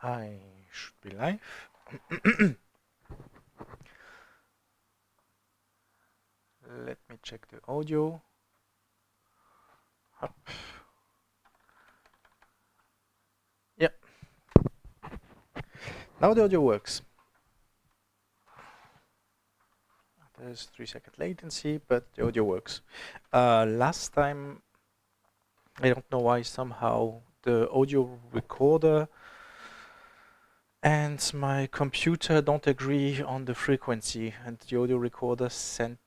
I should be live. Let me check the audio. Up. Yeah. Now the audio works. There's 3-second latency, but the audio works. Last time, I don't know why, somehow the audio recorder and my computer don't agree on the frequency, and the audio recorder sent,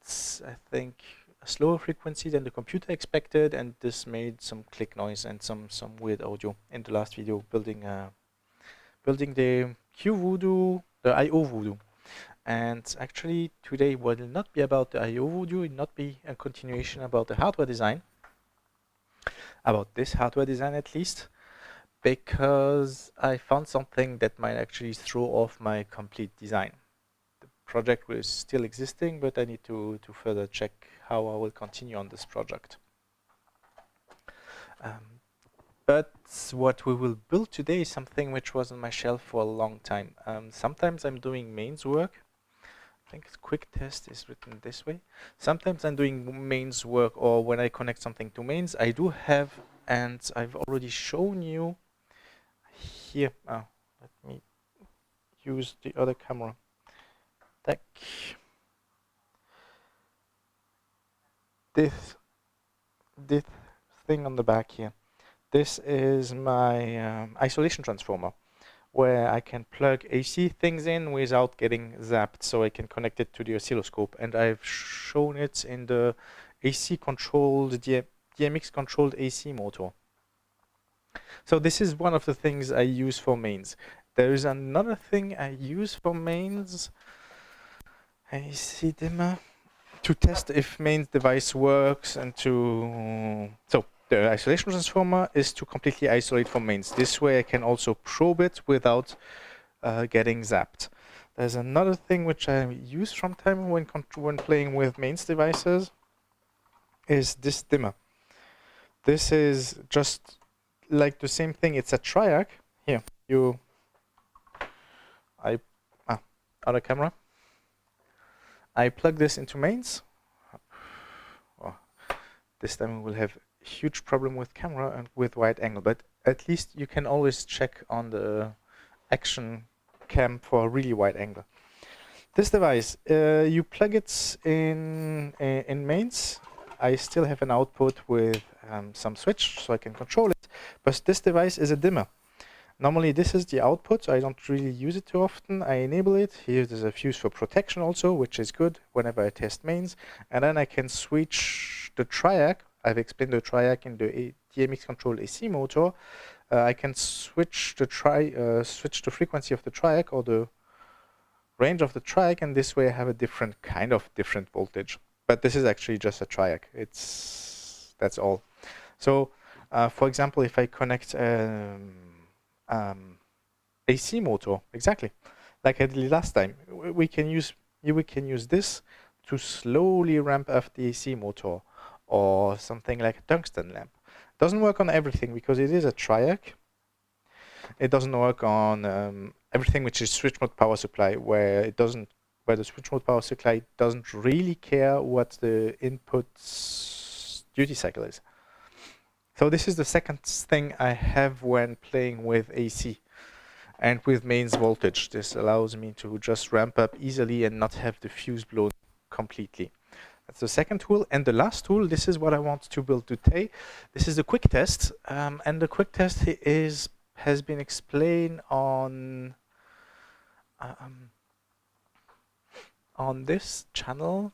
I think, a slower frequency than the computer expected, and this made some click noise and some weird audio in the last video building the QVoodoo, the IO Voodoo. And actually today will not be about the IO Voodoo, it will not be a continuation about the hardware design, about this hardware design at least, because I found something that might actually throw off my complete design. The project is still existing, but I need to further check how I will continue on this project. But what we will build today is something which was on my shelf for a long time. Sometimes I'm doing mains work. I think quicktest is written this way. Sometimes I'm doing mains work, or when I connect something to mains, I do have, and I've already shown you here. Oh, let me use the other camera. Tack. This thing on the back here. This is my isolation transformer, where I can plug AC things in without getting zapped, so I can connect it to the oscilloscope. And I've shown it in the AC controlled, DMX controlled AC motor. So this is one of the things I use for mains. There is another thing I use for mains, AC dimmer, to test if mains device works, and to, so the isolation transformer is to completely isolate from mains. This way I can also probe it without getting zapped. There's another thing which I use from time when playing with mains devices, is this dimmer. This is just like the same thing. It's a triac. Here, other camera. I plug this into mains. Oh, this time we will have huge problem with camera and with wide angle, but at least you can always check on the action cam for a really wide angle. This device, you plug it in mains. I still have an output with some switch, so I can control it, but this device is a dimmer. Normally this is the output, so I don't really use it too often. I enable it. Here there's a fuse for protection also, which is good whenever I test mains. And then I can switch the triac. I've explained the triac in the DMX controlled AC motor. I can switch the frequency of the triac, or the range of the triac, and this way I have a different voltage. But this is actually just a triac. That's all. So for example, if I connect AC motor, exactly like I did last time, we can use this to slowly ramp up the AC motor, or something like a tungsten lamp. Doesn't work on everything because it is a triac. It doesn't work on everything which is switch mode power supply, where the switch mode power supply doesn't really care what the input duty cycle is. So this is the second thing I have when playing with AC and with mains voltage. This allows me to just ramp up easily and not have the fuse blown completely. That's the second tool. And the last tool, this is what I want to build today. This is the quicktest, and the quicktest has been explained on this channel,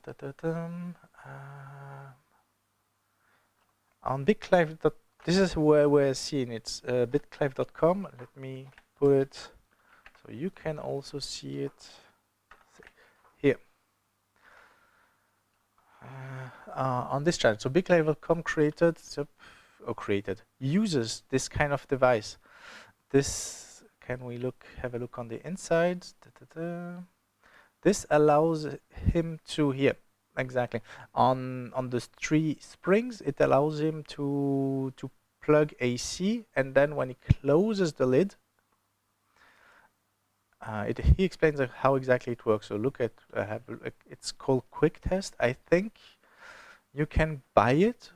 on bigclivedotcom. This is where we're seeing it, bigclivedotcom. Let me put it so you can also see it here. On this channel. So bigclivedotcom uses this kind of device. This, can we have a look on the inside? This allows him to, here, exactly, on the 3 springs, it allows him to plug AC, and then when he closes the lid, he explains how exactly it works. So look at, it's called quicktest. I think you can buy it,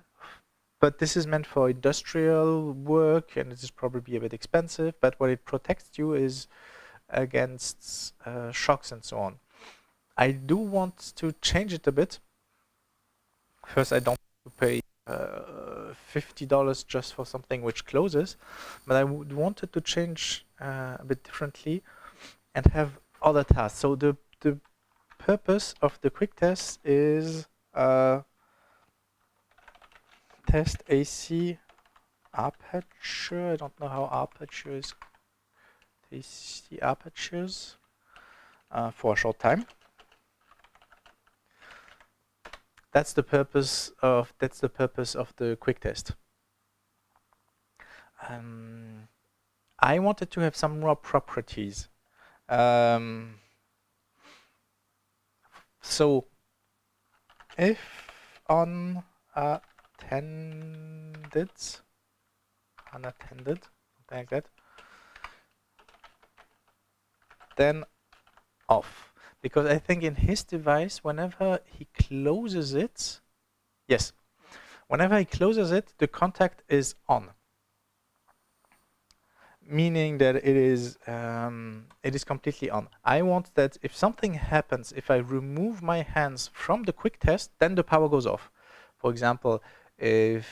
but this is meant for industrial work, and it is probably a bit expensive. But what it protects you is against shocks and so on. I do want to change it a bit. First, I don't want to pay $50 just for something which closes, but I would want it to change a bit differently and have other tasks. So the purpose of the quick test is test AC aperture. I don't know how apertures, AC apertures for a short time. That's the purpose of the quick test. I wanted to have some more properties. So if unattended, something like that, then off. Because I think in his device, whenever he closes it, yes, whenever he closes it, the contact is on. Meaning that it is completely on. I want that if something happens, if I remove my hands from the quick test, then the power goes off. For example, if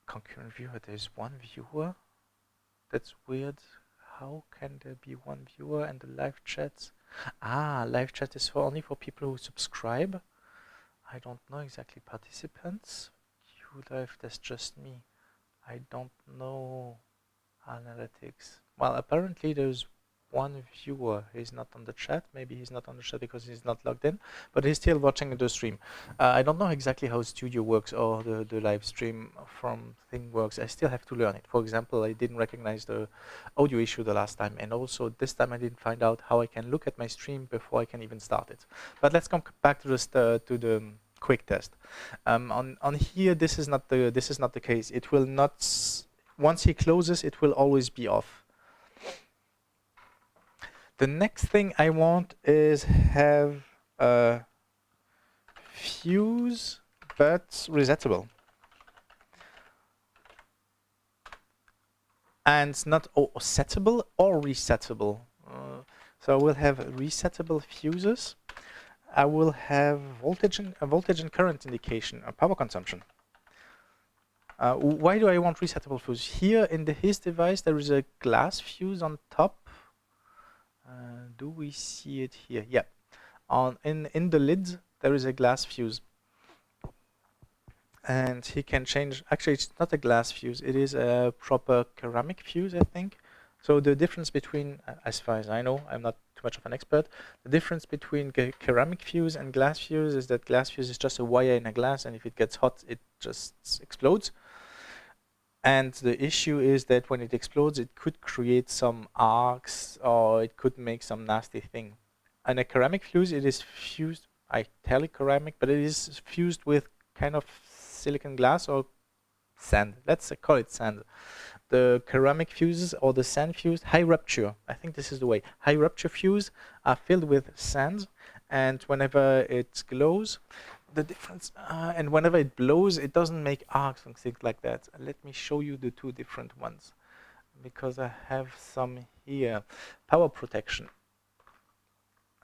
concurrent viewer, there's one viewer. That's weird. How can there be one viewer and the live chats? Ah, live chat is only for people who subscribe. I don't know exactly. Participants, you live, that's just me. I don't know analytics. Well, apparently there's one viewer. He's not on the chat. Maybe he's not on the chat because he's not logged in, but he's still watching the stream. I don't know exactly how Studio works or the live stream from thing works. I still have to learn it. For example, I didn't recognize the audio issue the last time, and also this time I didn't find out how I can look at my stream before I can even start it. But let's come back to the quick test. On here, this is not the case. It will not. Once he closes, it will always be off. The next thing I want is have a fuse, but resettable. And not settable or resettable. So we'll have resettable fuses. I will have voltage and current indication, power consumption. Why do I want resettable fuse? Here in his device, there is a glass fuse on top. Do we see it here? Yeah. In the lid, there is a glass fuse. And he can change, actually it's not a glass fuse, it is a proper ceramic fuse, I think. So the difference between, as far as I know, I'm not too much of an expert, the difference between ceramic fuse and glass fuse is that glass fuse is just a wire in a glass, and if it gets hot, it just explodes. And the issue is that when it explodes, it could create some arcs, or it could make some nasty thing. And a ceramic fuse, it is fused, I tell it ceramic, but it is fused with kind of silicon glass or sand. Let's call it sand. The ceramic fuses or the sand fuse, high rupture, I think this is the way. High rupture fuse are filled with sand, and whenever it glows, the difference, and whenever it blows, it doesn't make arcs and things like that. Let me show you the two different ones, because I have some here. Power protection.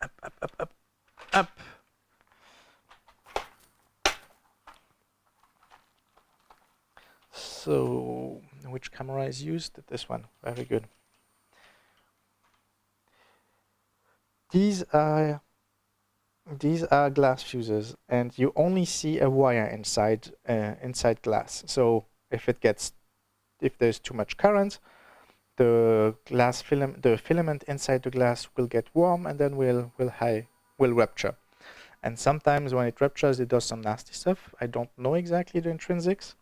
Up, up, up, up, up. So, which camera is used? This one. Very good. These are glass fuses, and you only see a wire inside glass. So if there's too much current, the filament inside the glass will get warm, and then will rupture. And sometimes when it ruptures, it does some nasty stuff. I don't know exactly the intrinsics,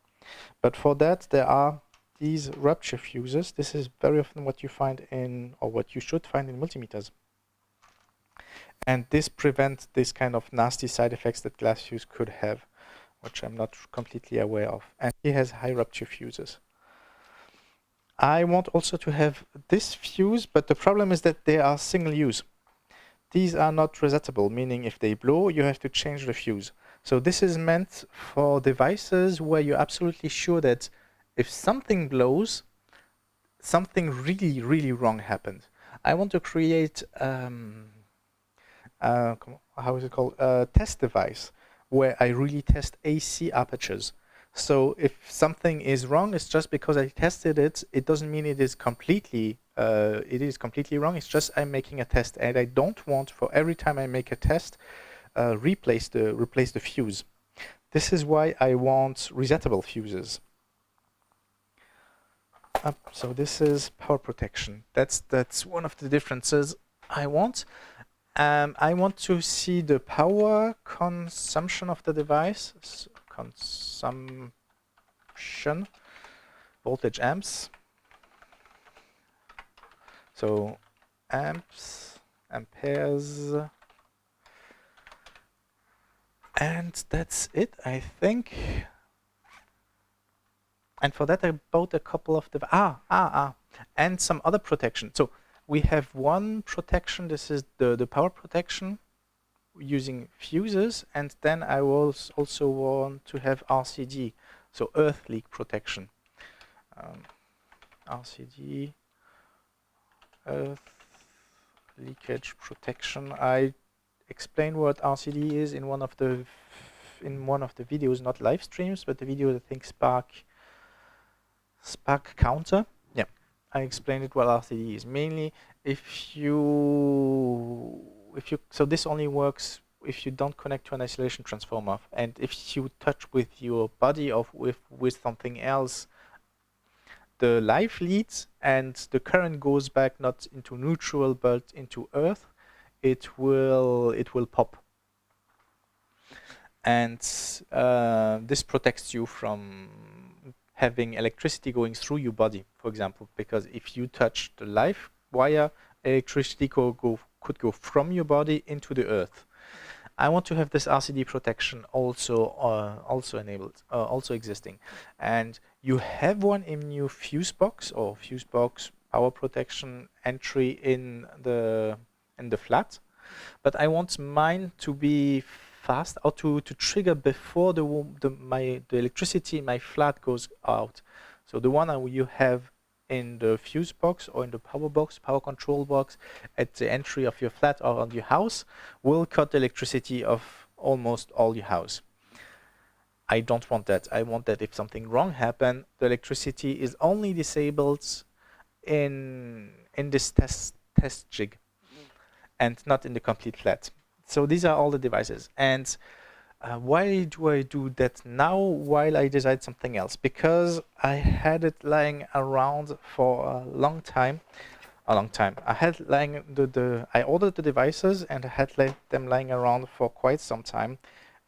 but for that there are these rupture fuses. This is very often what you find in, or what you should find in multimeters. And this prevents this kind of nasty side effects that glass fuse could have. which I'm not completely aware of. And he has high rupture fuses. I want also to have this fuse, but the problem is that they are single use. These are not resettable, meaning if they blow, you have to change the fuse. So this is meant for devices where you're absolutely sure that if something blows, something really, really wrong happened. I want to create, how is it called, a test device where I really test AC apertures. So if something is wrong, it's just because I tested it. It doesn't mean it is completely wrong. It's just I'm making a test, and I don't want for every time I make a test replace the fuse. This is why I want resettable fuses. So this is power protection. That's one of the differences I want. I want to see the power consumption of the device. Consumption, voltage amps. So amps, amperes, and that's it, I think. And for that I bought a couple of the and some other protection. So we have one protection. This is the power protection using fuses, and then I will also want to have RCD, so earth leak protection. RCD, earth leakage protection. I explained what RCD is in one of the videos, not live streams, but the video, I think, Spark counter. Yeah, I explained it what RCD is. Mainly, so this only works if you don't connect to an isolation transformer, and if you touch with your body or with something else, the live leads and the current goes back not into neutral but into earth, it will pop. And this protects you from having electricity going through your body, for example, because if you touch the live wire, electricity could go from your body into the earth. I want to have this RCD protection also enabled, also existing, and you have one in your fuse box or fuse box power protection entry in the flat, but I want mine to be fast, or to trigger before the electricity in my flat goes out. So the one you have in the fuse box or in the power box, power control box at the entry of your flat or on your house will cut the electricity of almost all your house. I don't want that. I want that if something wrong happens, the electricity is only disabled in this test jig and not in the complete flat. So these are all the devices. And why do I do that now while I decide something else? Because I had it lying around for a long time. I had lying I ordered the devices and I had them lying around for quite some time,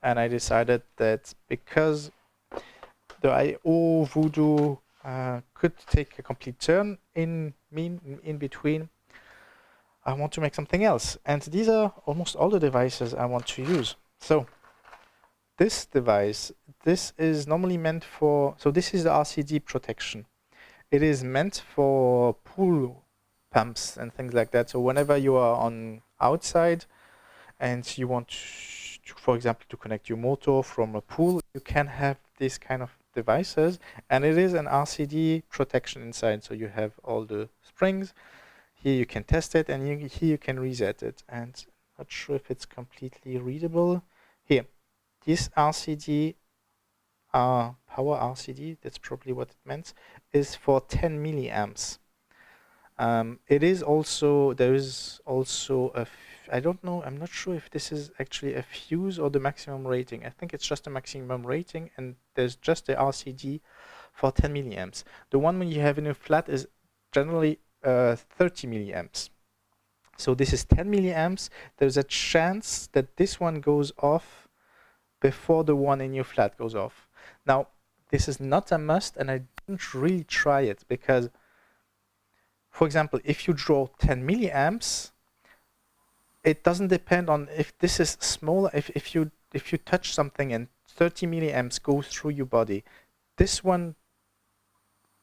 and I decided that because the I/O voodoo could take a complete turn in between, I want to make something else. And these are almost all the devices I want to use. So this device, this is normally meant for, so this is the RCD protection. It is meant for pool pumps and things like that. So whenever you are on outside and you want to, for example, to connect your motor from a pool, you can have these kind of devices, and it is an RCD protection inside. So you have all the springs. Here you can test it, and here you can reset it. And not sure if it's completely readable. Here, this RCD, power RCD, that's probably what it meant, is for 10 milliamps. It is also, there is also I don't know, I'm not sure if this is actually a fuse or the maximum rating. I think it's just a maximum rating, and there's just the RCD for 10 milliamps. The one when you have in a flat is generally 30 milliamps. So this is 10 milliamps. There's a chance that this one goes off before the one in your flat goes off. Now, this is not a must, and I didn't really try it because, for example, if you draw 10 milliamps, it doesn't depend on if this is smaller. If you touch something and 30 milliamps go through your body, this one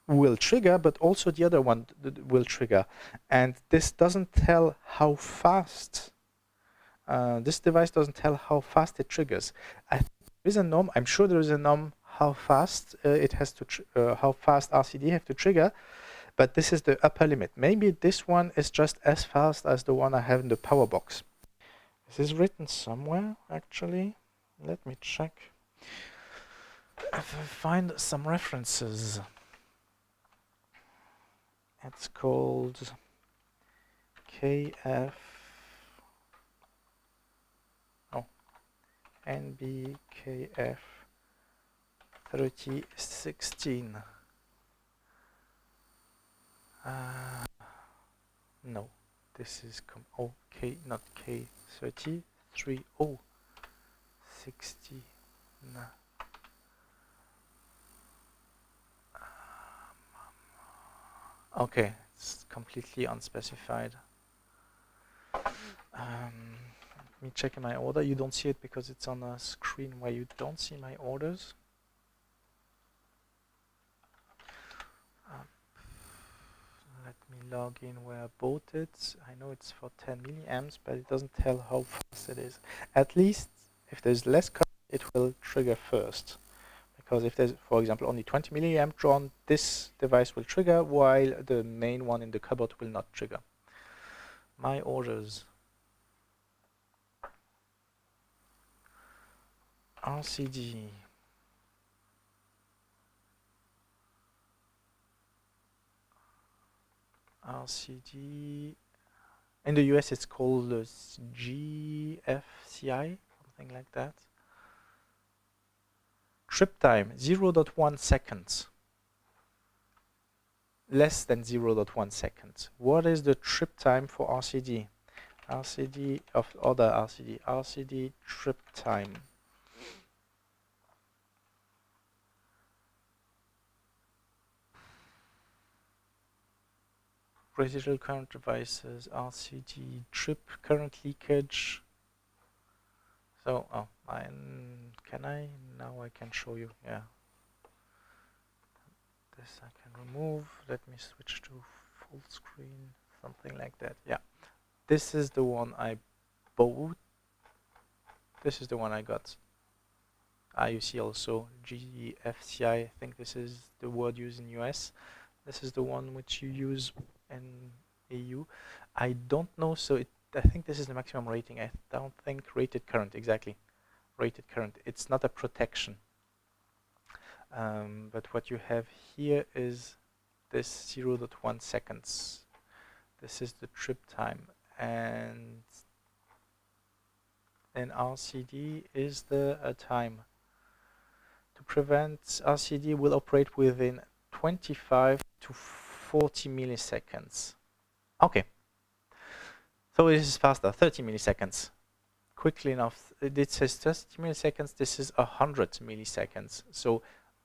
will trigger, but also the other one will trigger. And this doesn't tell how fast, this device doesn't tell how fast it triggers. There is a norm, I'm sure there is a norm how fast it has to, how fast RCD have to trigger, but this is the upper limit. Maybe this one is just as fast as the one I have in the power box. Is this written somewhere, actually? Let me check if I find some references. It's called KF, NBKF 3016. No, this is okay, not K30, 3060. No. Okay, it's completely unspecified. Let me check in my order. You don't see it because it's on a screen where you don't see my orders. Let me log in where I bought it. I know it's for 10 milliamps, but it doesn't tell how fast it is. At least if there's less current, it will trigger first. Because if there's, for example, only 20 milliamp drawn, this device will trigger, while the main one in the cupboard will not trigger. My orders. RCD. RCD. In the US, it's called GFCI, something like that. Trip time, 0.1 seconds. Less than 0.1 seconds. What is the trip time for RCD? RCD of other RCD. RCD trip time. Residual current devices, RCD trip current leakage. So, can I? Now I can show you, yeah. This I can remove. Let me switch to full screen, something like that, yeah. This is the one I bought. This is the one I got. You see also GFCI, I think this is the word used in US. This is the one which you use in EU. I don't know, so I think this is the maximum rating. I don't think rated current, exactly. Rated current. It's not a protection. But what you have here is this 0.1 seconds. This is the trip time. And then RCD is the time. To prevent, RCD will operate within 25 to 40 milliseconds. Okay. So this is faster, 30 milliseconds. Quickly enough. It says 30 milliseconds, this is 100 milliseconds. So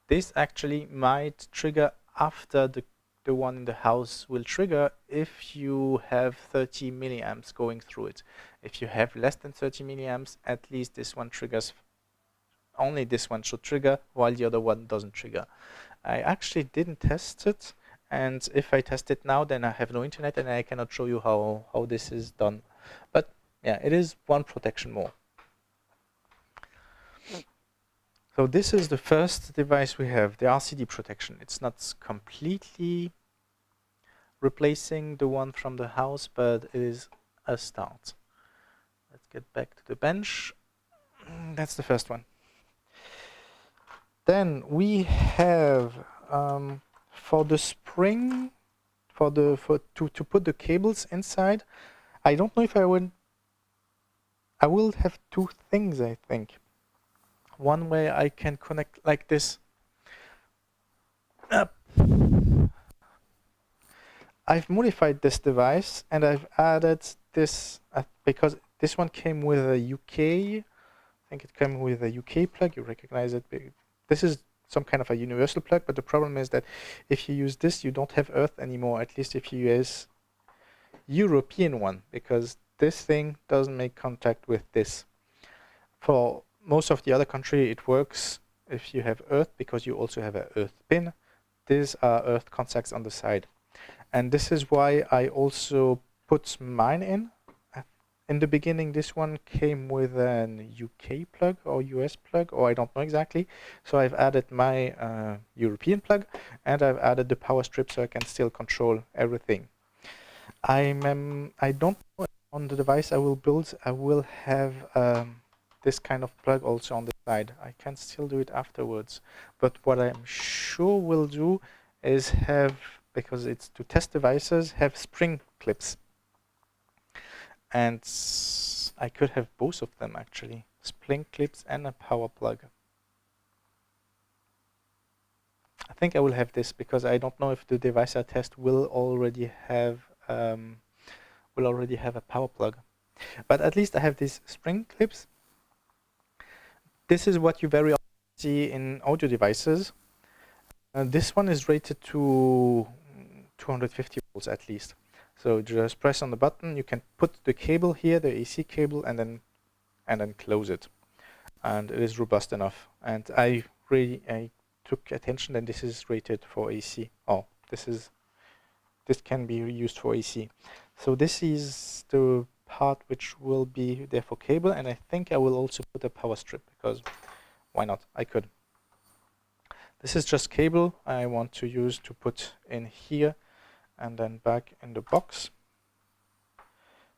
this actually might trigger after the one in the house will trigger if you have 30 milliamps going through it. If you have less than 30 milliamps, at least this one triggers. Only this one should trigger, while the other one doesn't trigger. I actually didn't test it, and if I test it now, then I have no internet and I cannot show you how this is done. But yeah, it is one protection more. So this is the first device we have, the RCD protection. It's not completely replacing the one from the house, but it is a start. Let's get back to the bench. That's the first one. Then we have for the spring, to put the cables inside. I don't know if I will have two things, I think. One way I can connect like this. I've modified this device and I've added this because this one came with a UK. I think it came with a UK plug. You recognize it. This is some kind of a universal plug, but the problem is that if you use this, you don't have earth anymore, at least if you use European one, because this thing doesn't make contact with this. For most of the other country it works if you have earth, because you also have an earth pin. These are earth contacts on the side, and this is why I also put mine in. In the beginning, this one came with an UK plug or US plug, or I don't know exactly. So I've added my European plug, and I've added the power strip so I can still control everything. I don't know on the device I will build, I will have this kind of plug also on the side. I can still do it afterwards. But what I'm sure we'll do is have, because it's to test devices, have spring clips. And I could have both of them actually, spring clips and a power plug. I think I will have this because I don't know if the device I test will already have a power plug. But at least I have these spring clips. This is what you very often see in audio devices. This one is rated to 250 volts at least. So just press on the button, you can put the cable here, the AC cable, and then close it. And it is robust enough. And I took attention that this is rated for AC. Oh, this can be used for AC. So this is the part which will be there for cable, and I think I will also put a power strip, because why not? I could. This is just cable I want to use to put in here and then back in the box.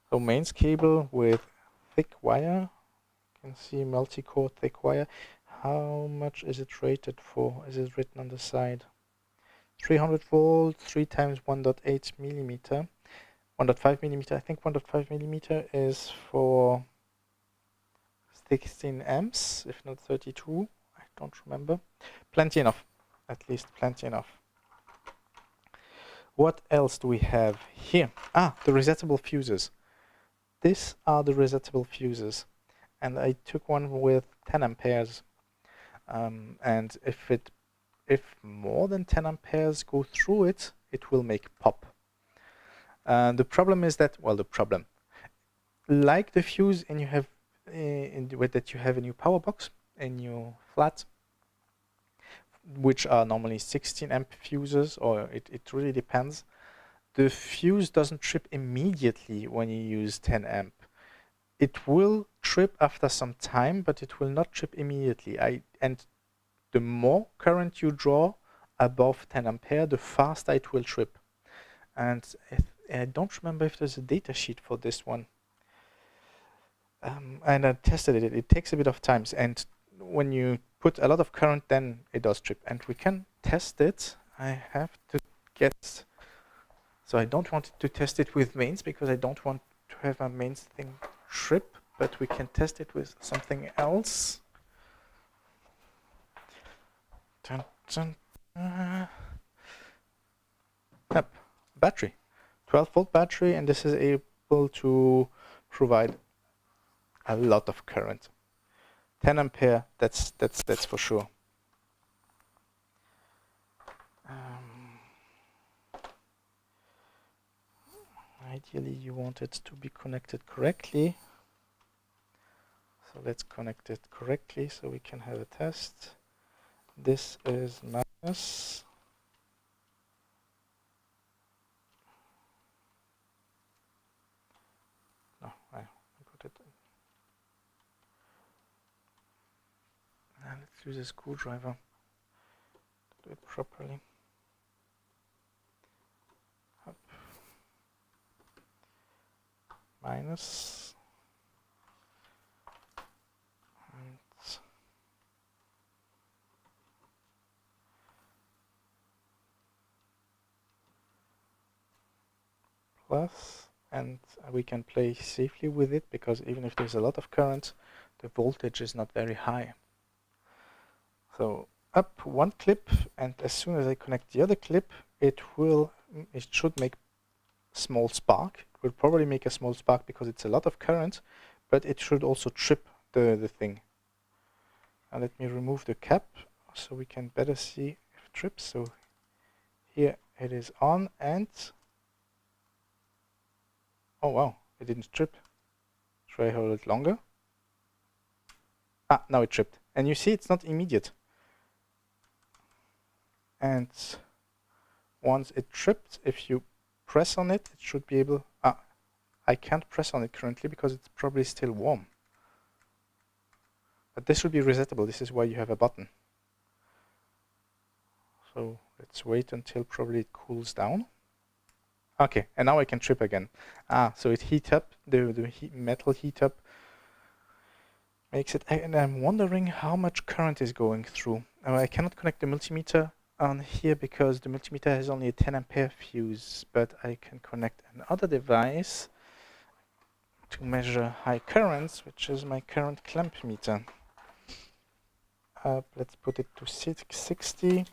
So mains cable with thick wire. You can see multi-core thick wire. How much is it rated for? Is it written on the side? 300 volt, 3 times 1.8 millimeter. 1.5 millimeter. I think 1.5 millimeter is for 16 amps, if not 32. I don't remember. Plenty enough. At least plenty enough. What else do we have here? Ah, the resettable fuses. These are the resettable fuses. And I took one with 10 amperes. And if more than 10 amperes go through it, it will make pop. The problem is that, well, like the fuse and you have that you have in your power box, in your flat, which are normally 16 amp fuses, or it really depends. The fuse doesn't trip immediately when you use 10 amp. It will trip after some time, but it will not trip immediately. And the more current you draw above 10 ampere, the faster it will trip. And I don't remember if there's a data sheet for this one. And I tested it. It takes a bit of time, and when you put a lot of current, then it does trip. And we can test it. I have to get... So I don't want to test it with mains, because I don't want to have a mains thing trip, but we can test it with something else. Dun, dun, yep, battery. 12-volt battery, and this is able to provide a lot of current. 10 ampere, that's for sure. Ideally, you want it to be connected correctly. So let's connect it correctly so we can have a test. This is minus. No, I put it in. Now let's use a screwdriver to do it properly. Up. Minus. And plus, and we can play safely with it, because even if there's a lot of current, the voltage is not very high. So up one clip, and as soon as I connect the other clip, it should make small spark. It will probably make a small spark because it's a lot of current, but it should also trip the thing. Now let me remove the cap so we can better see if it trips. So here it is on, and oh wow, it didn't trip. Try hold it longer. Ah, now it tripped. And you see it's not immediate. And once it tripped, if you press on it, it should be able... Ah, I can't press on it currently because it's probably still warm. But this should be resettable. This is why you have a button. So let's wait until probably it cools down. Okay, and now I can trip again. Ah, so it heat up, the metal heat up makes it, and I'm wondering how much current is going through. I cannot connect the multimeter on here because the multimeter has only a 10 ampere fuse, but I can connect another device to measure high currents, which is my current clamp meter. Let's put it to 660.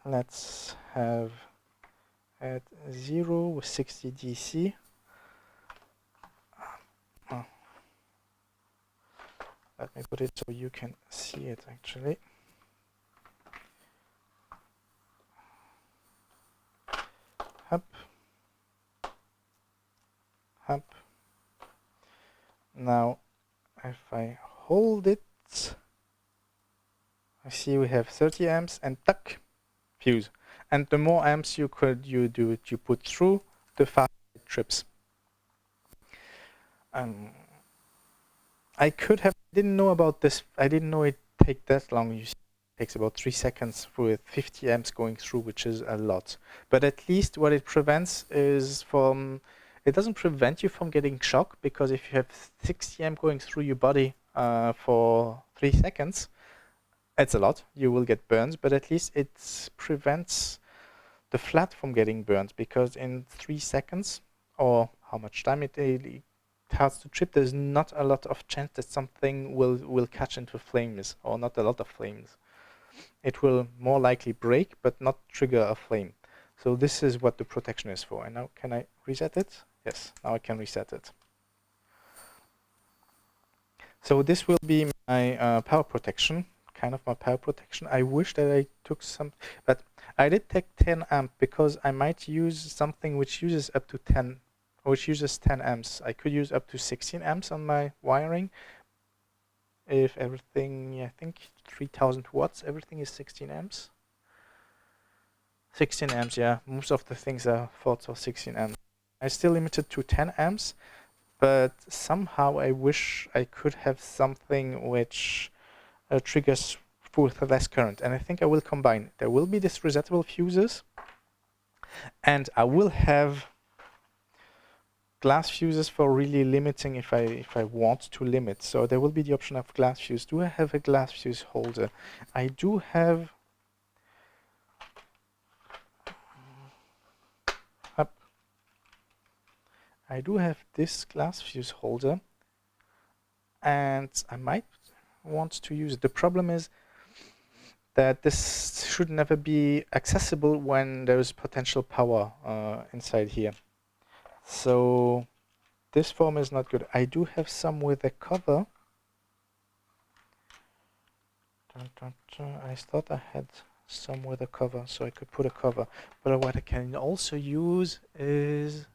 Let's have at 0 with 60 DC. Let me put it so you can see it actually. Up. Up. Now, if I hold it, I see we have 30 amps and tuck, fuse. And the more amps you put through, the faster it trips. I didn't know about this. I didn't know it take that long. It takes about 3 seconds with 50 amps going through, which is a lot. But at least what it prevents is it doesn't prevent you from getting shock, because if you have 60 amp going through your body for 3 seconds, it's a lot. You will get burns, but at least it prevents the flat from getting burned, because in 3 seconds, or how much time it starts to trip, there's not a lot of chance that something will catch into flames, or not a lot of flames. It will more likely break, but not trigger a flame. So this is what the protection is for. And now, can I reset it? Yes, now I can reset it. So this will be my power protection, kind of my power protection. I wish that I took some, but I did take 10 amp because I might use something which uses up to 10, which uses 10 amps. I could use up to 16 amps on my wiring. If everything, yeah, I think 3000 watts, everything is 16 amps. 16 amps, yeah, most of the things are thoughts of 16 amps. I still limited to 10 amps, but somehow I wish I could have something which triggers with less current, and I think I will combine. There will be this resettable fuses, and I will have glass fuses for really limiting if I want to limit. So there will be the option of glass fuse. Do I have a glass fuse holder? I do have. I do have this glass fuse holder, and I might want to use it. The problem is that this should never be accessible when there is potential power inside here. So this form is not good. I do have some with a cover. I thought I had some with a cover, so I could put a cover. But what I can also use is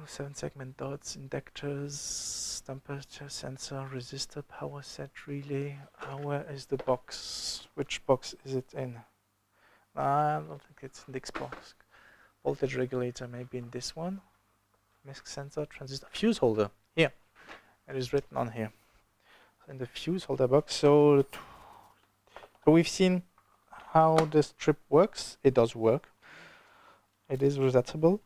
7-segment dots, inductors, temperature sensor, resistor, power set, relay. Where is the box? Which box is it in? I don't think it's in this box. Voltage regulator, maybe in this one. Misc sensor, transistor, fuse holder. Here, it is written on here. In the fuse holder box. So we've seen how this strip works. It does work. It is resettable.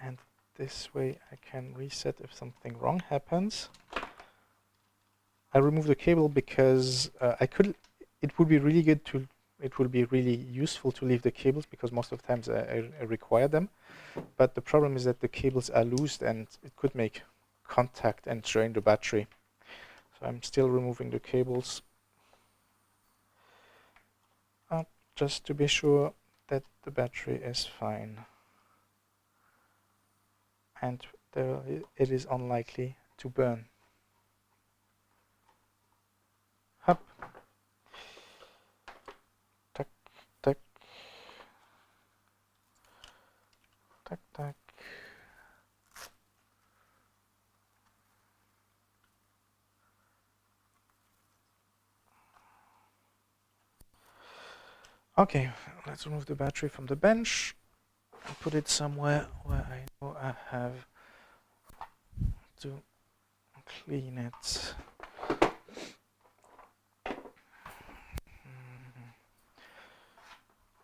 And this way I can reset if something wrong happens. I remove the cable because it would be really good to, it would be really useful to leave the cables, because most of the times I require them. But the problem is that the cables are loose and it could make contact and drain the battery. So I'm still removing the cables. Just to be sure that the battery is fine. And it is unlikely to burn. Up. Tack, tack. Tack, tack. Okay, let's remove the battery from the bench and put it somewhere where I know I have to clean it.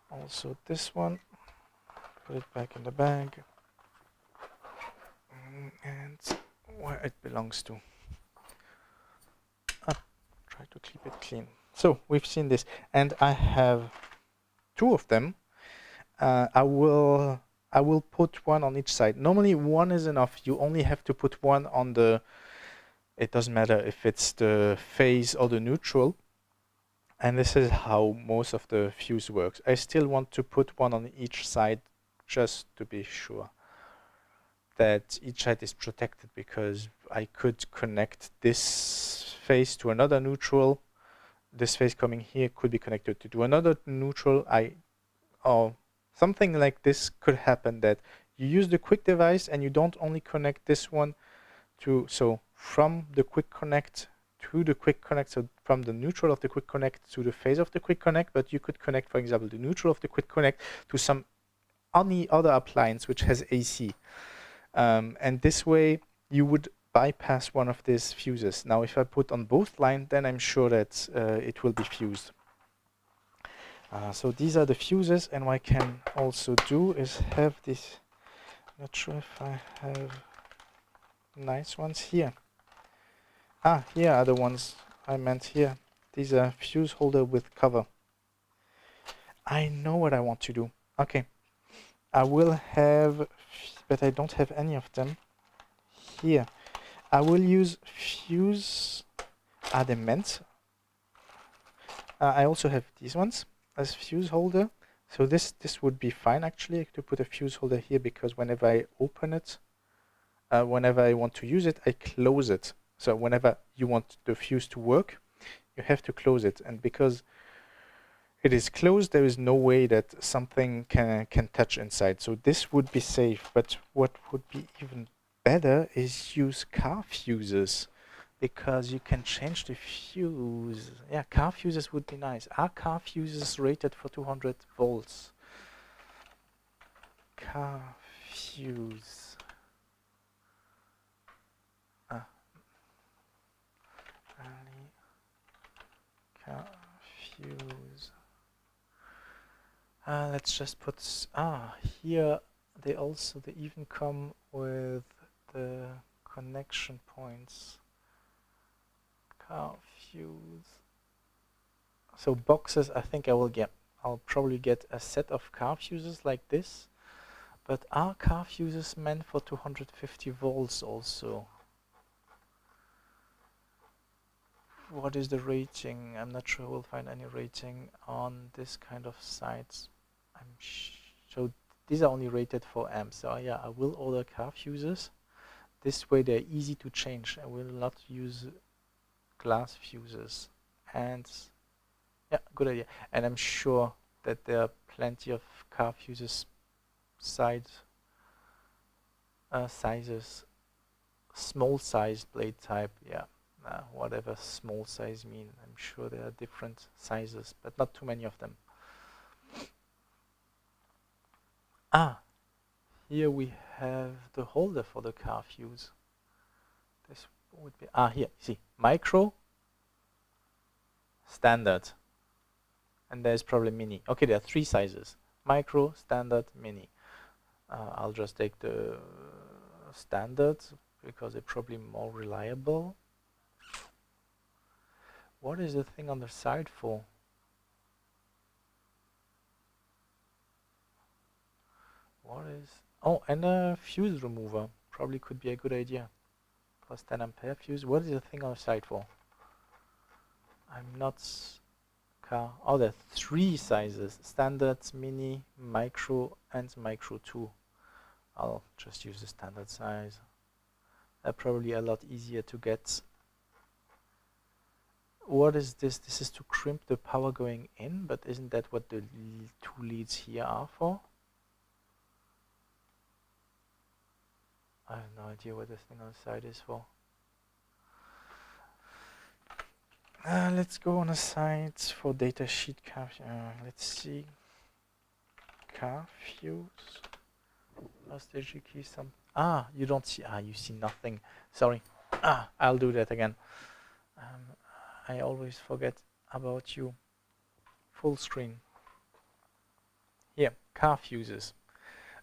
Also this one, put it back in the bag and where it belongs to. Try to keep it clean. So we've seen this, and I have two of them. I will put one on each side. Normally one is enough. You only have to put one on the, it doesn't matter if it's the phase or the neutral. And this is how most of the fuse works. I still want to put one on each side just to be sure that each side is protected, because I could connect this phase to another neutral. This phase coming here could be connected to another neutral. Or something like this could happen, that you use the quick device and you don't only connect this one to, so from the quick connect to the quick connect, so from the neutral of the quick connect to the phase of the quick connect, but you could connect, for example, the neutral of the quick connect to some any other appliance which has AC. And this way you would bypass one of these fuses. Now if I put on both lines, then I'm sure that it will be fused. So these are the fuses, and what I can also do is have this, not sure if I have nice ones here. Here are the ones I meant here. These are fuse holder with cover. I know what I want to do. Okay, I will have, but I don't have any of them here. I will use fuse, they meant. I also have these ones as fuse holder. So this would be fine actually to put a fuse holder here, because whenever I open it, whenever I want to use it, I close it. So whenever you want the fuse to work, you have to close it. And because it is closed, there is no way that something can touch inside. So this would be safe. But what would be even better is use car fuses, because you can change the fuse. Yeah, car fuses would be nice. Are car fuses rated for 200 volts? Car fuse. Car fuse. Let's just put, here they even come with the connection points. Car fuse. So boxes, I think I'll probably get a set of car fuses like this. But are car fuses meant for 250 volts also? What is the rating? I'm not sure we'll find any rating on this kind of sites. So these are only rated for amps. So yeah, I will order car fuses. This way they're easy to change. I will not use glass fuses. And yeah, good idea. And I'm sure that there are plenty of car fuses sizes, small size blade type. Yeah, whatever small size mean. I'm sure there are different sizes, but not too many of them. Here we have the holder for the car fuse. This would be, here, see, micro, standard, and there's probably mini. Okay, there are three sizes: micro, standard, mini. I'll just take the standard because they're probably more reliable. What is the thing on the side for? What is, and a fuse remover probably could be a good idea. Plus 10 ampere fuse. What is the thing on the side for? I'm not car. There are three sizes: standard, mini, micro, and micro 2. I'll just use the standard size. They're probably a lot easier to get. What is this? This is to crimp the power going in, but isn't that what the two leads here are for? I have no idea what this thing on the side is for. Let's go on a site for datasheet car. Let's see. Car fuse. Stage key. Some. You don't see. You see nothing. Sorry. I'll do that again. I always forget about you. Full screen. Here, car fuses.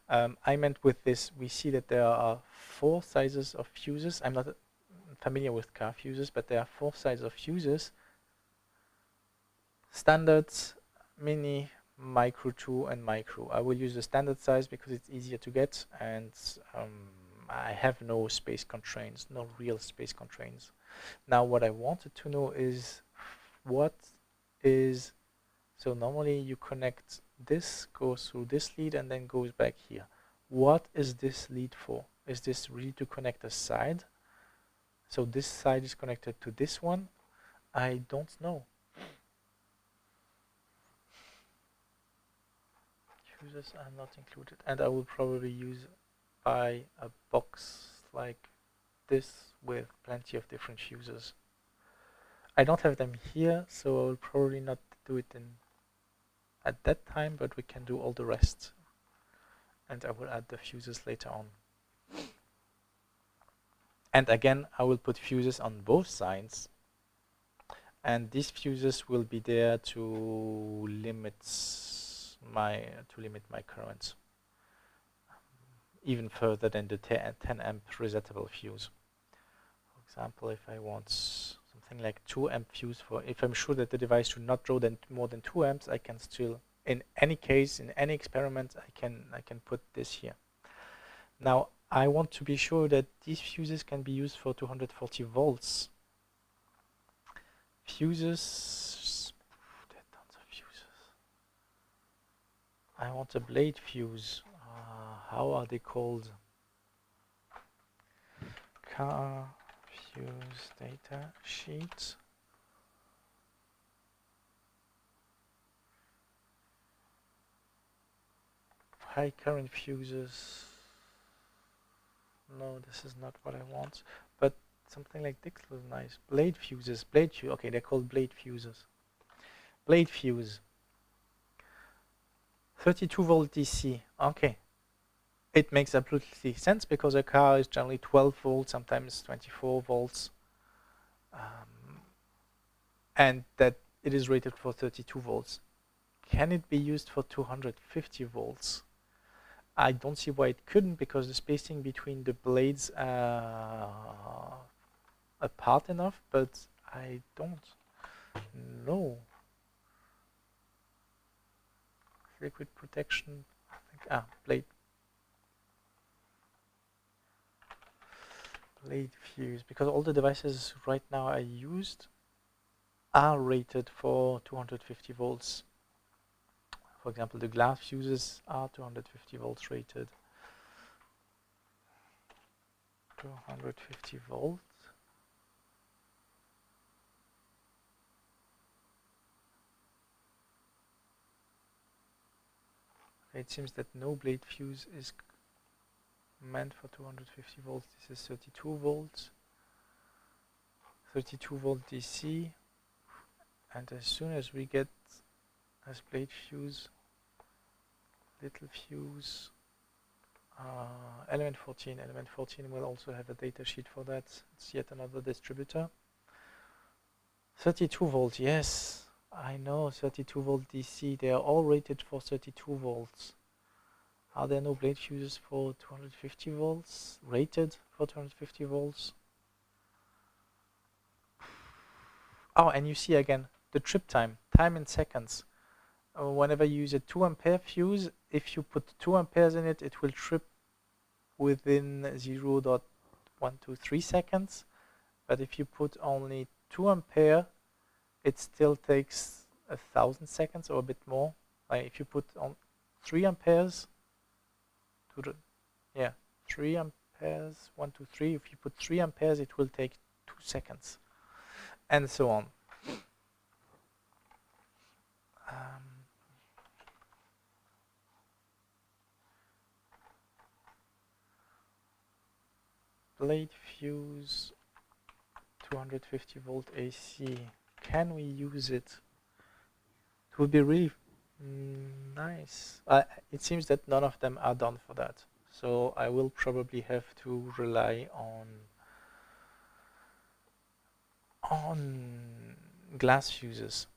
I meant with this, we see that there are 4 sizes of fuses. I'm not familiar with car fuses, but there are 4 sizes of fuses. Standards, mini, micro 2, and micro. I will use the standard size because it's easier to get, and I have no space constraints, no real space constraints. Now what I wanted to know is what is, so normally you connect this, goes through this lead and then goes back here. What is this lead for? Is this really to connect a side? So this side is connected to this one? I don't know. Fuses are not included, and I will probably buy a box like this with plenty of different fuses. I don't have them here, so I will probably not do it at that time, but we can do all the rest. And I will add the fuses later on. And again, I will put fuses on both sides. And these fuses will be there to limit my current even further than the 10 amp resettable fuse. For example, if I want something like 2 amp fuse, if I'm sure that the device should not draw more than 2 amps, I can still, in any case, in any experiment, I can put this here. Now I want to be sure that these fuses can be used for 240 volts. Fuses, there are tons of fuses. I want a blade fuse. How are they called? Car fuse data sheet. High current fuses. No, this is not what I want. But something like this was nice. Blade fuses. Okay, they're called blade fuses. Blade fuse. 32 volt DC. Okay. It makes absolutely sense because a car is generally 12 volts, sometimes 24 volts. And that it is rated for 32 volts. Can it be used for 250 volts? I don't see why it couldn't, because the spacing between the blades are apart enough, but I don't know. Liquid protection, I think, blade fuse, because all the devices right now I used are rated for 250 volts. For example, the glass fuses are 250 volts rated. 250 volts. It seems that no blade fuse is meant for 250 volts. This is 32 volts. 32 volt DC. And as soon as we get as blade fuse, little fuse, element 14. Element 14 will also have a data sheet for that. It's yet another distributor. 32 volt, yes, I know, 32 volt DC. They are all rated for 32 volts. Are there no blade fuses for 250 volts? Rated for 250 volts? Oh, and you see again the trip time in seconds. Whenever you use a 2 ampere fuse, if you put 2 amperes in it, it will trip within 0.123 seconds. But if you put only 2 ampere, it still takes 1,000 seconds or a bit more. Like if you put on 3 amperes, 3 amperes, 1, 2, 3. If you put 3 amperes, it will take 2 seconds, and so on. Blade fuse, 250 volt AC, can we use it? It would be really nice. It seems that none of them are done for that. So I will probably have to rely on glass fuses.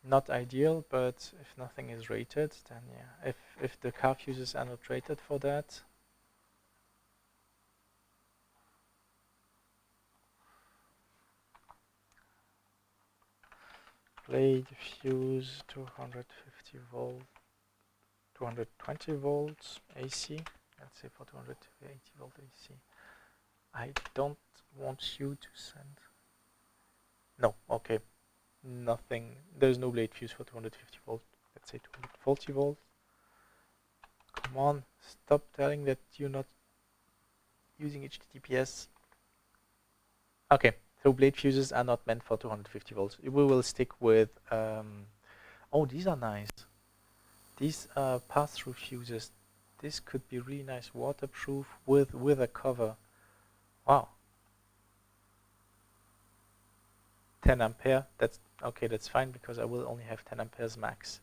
Not ideal, but if nothing is rated, then yeah. If the car fuses are not rated for that, blade fuse 250 volt, 220 volts AC. Let's say for 280 volt AC. I don't want you to send. No, okay. Nothing. There's no blade fuse for 250 volt. Let's say 240 volt. Come on, stop telling that you're not using HTTPS. Okay, so blade fuses are not meant for 250 volts. We will stick with. Oh, these are nice. These are pass-through fuses. This could be really nice, waterproof with a cover. Wow. 10 ampere. That's okay. That's fine because I will only have 10 amperes max.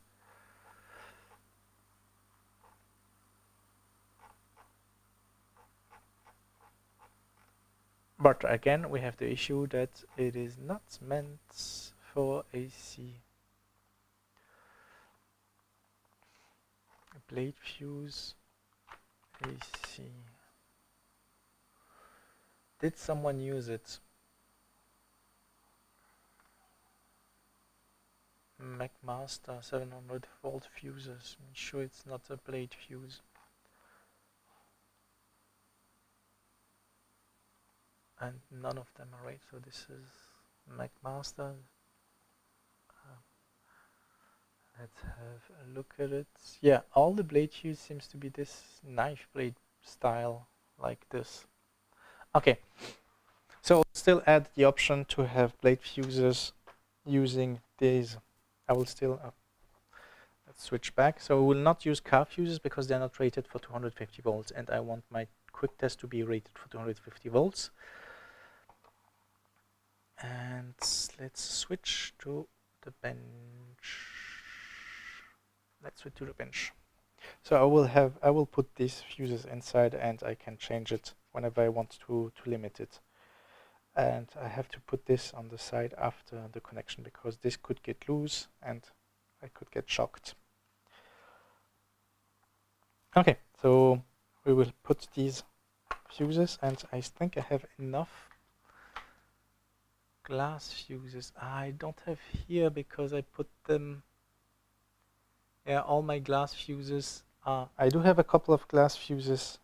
But again, we have the issue that it is not meant for AC. Blade fuse, AC. Did someone use it? McMaster 700 volt fuses. I'm sure it's not a blade fuse. And none of them are right, so this is McMaster. Let's have a look at it. Yeah, all the blade fuse seems to be this knife blade style, like this. Okay, so I'll still add the option to have blade fuses using these. I will still, let's switch back. So we will not use car fuses because they're not rated for 250 volts, and I want my quick test to be rated for 250 volts. And let's switch to the bench. Let's switch to the bench. So I will put these fuses inside, and I can change it whenever I want to limit it. And I have to put this on the side after the connection because this could get loose and I could get shocked. Okay, so we will put these fuses, and I think I have enough glass fuses. I don't have here because I put them. Yeah, all my glass fuses are. I do have a couple of glass fuses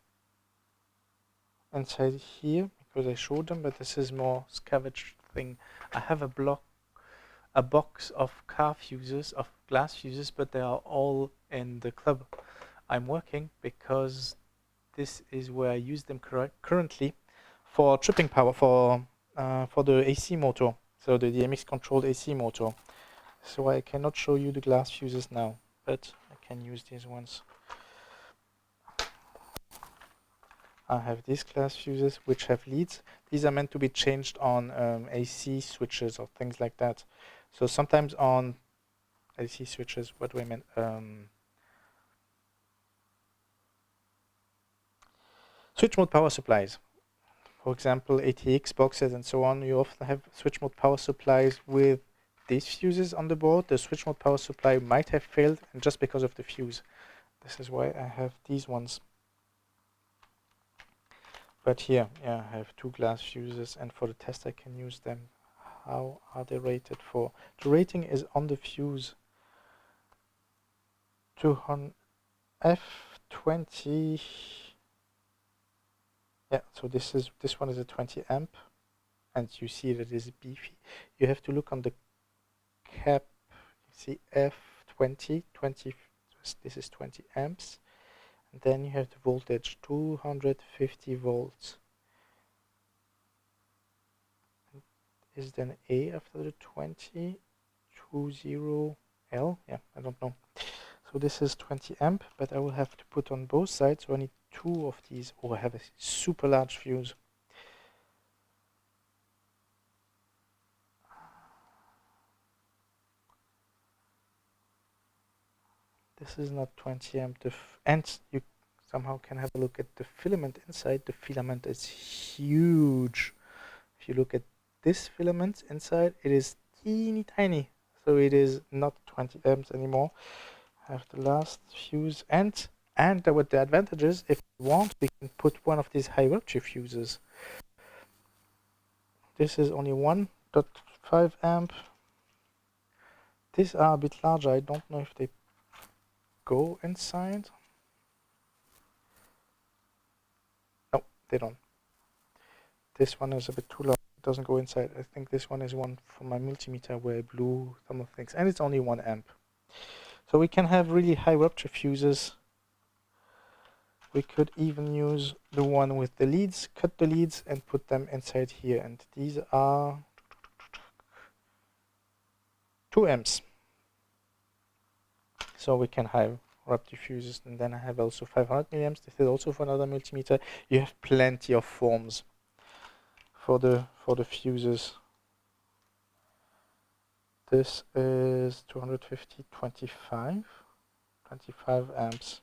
inside here because I showed them, but this is more scavenged thing. I have a box of car fuses, of glass fuses, but they are all in the club I'm working because this is where I use them currently for tripping power for the AC motor, so the DMX controlled AC motor. So I cannot show you the glass fuses now, but I can use these ones. I have these glass fuses which have leads. These are meant to be changed on AC switches or things like that. So sometimes on AC switches, what do I mean? Switch mode power supplies. For example, ATX boxes and so on, you often have switch mode power supplies with these fuses on the board. The switch mode power supply might have failed, and just because of the fuse. This is why I have these ones. But here, yeah, I have two glass fuses, and for the test I can use them. How are they rated for? The rating is on the fuse. 200 F20. Yeah, so this one is a 20 amp, and you see that it is beefy. You have to look on the cap. You see F20, 20. This is 20 amps, and then you have the voltage 250 volts. Is then A after the 20, 20L? Yeah, I don't know. So this is 20 amp, but I will have to put on both sides, so I need two of these. Oh, I have a super large fuse. This is not 20 amp. And you somehow can have a look at the filament inside. The filament is huge. If you look at this filament inside, it is teeny tiny. So it is not 20 amps anymore. I have the last fuse, and what the advantage is, if we want, we can put one of these high rupture fuses. This is only 1.5 amp. These are a bit larger. I don't know if they go inside. No, they don't. This one is a bit too large. It doesn't go inside. I think this one is one for my multimeter where I blew some of the things, and it's only 1 amp. So we can have really high rupture fuses. We could even use the one with the leads, cut the leads and put them inside here. And these are 2 amps. So we can have rupture fuses. And then I have also 500 milliamps. This is also for another multimeter. You have plenty of forms for the fuses. This is 250, 25 amps.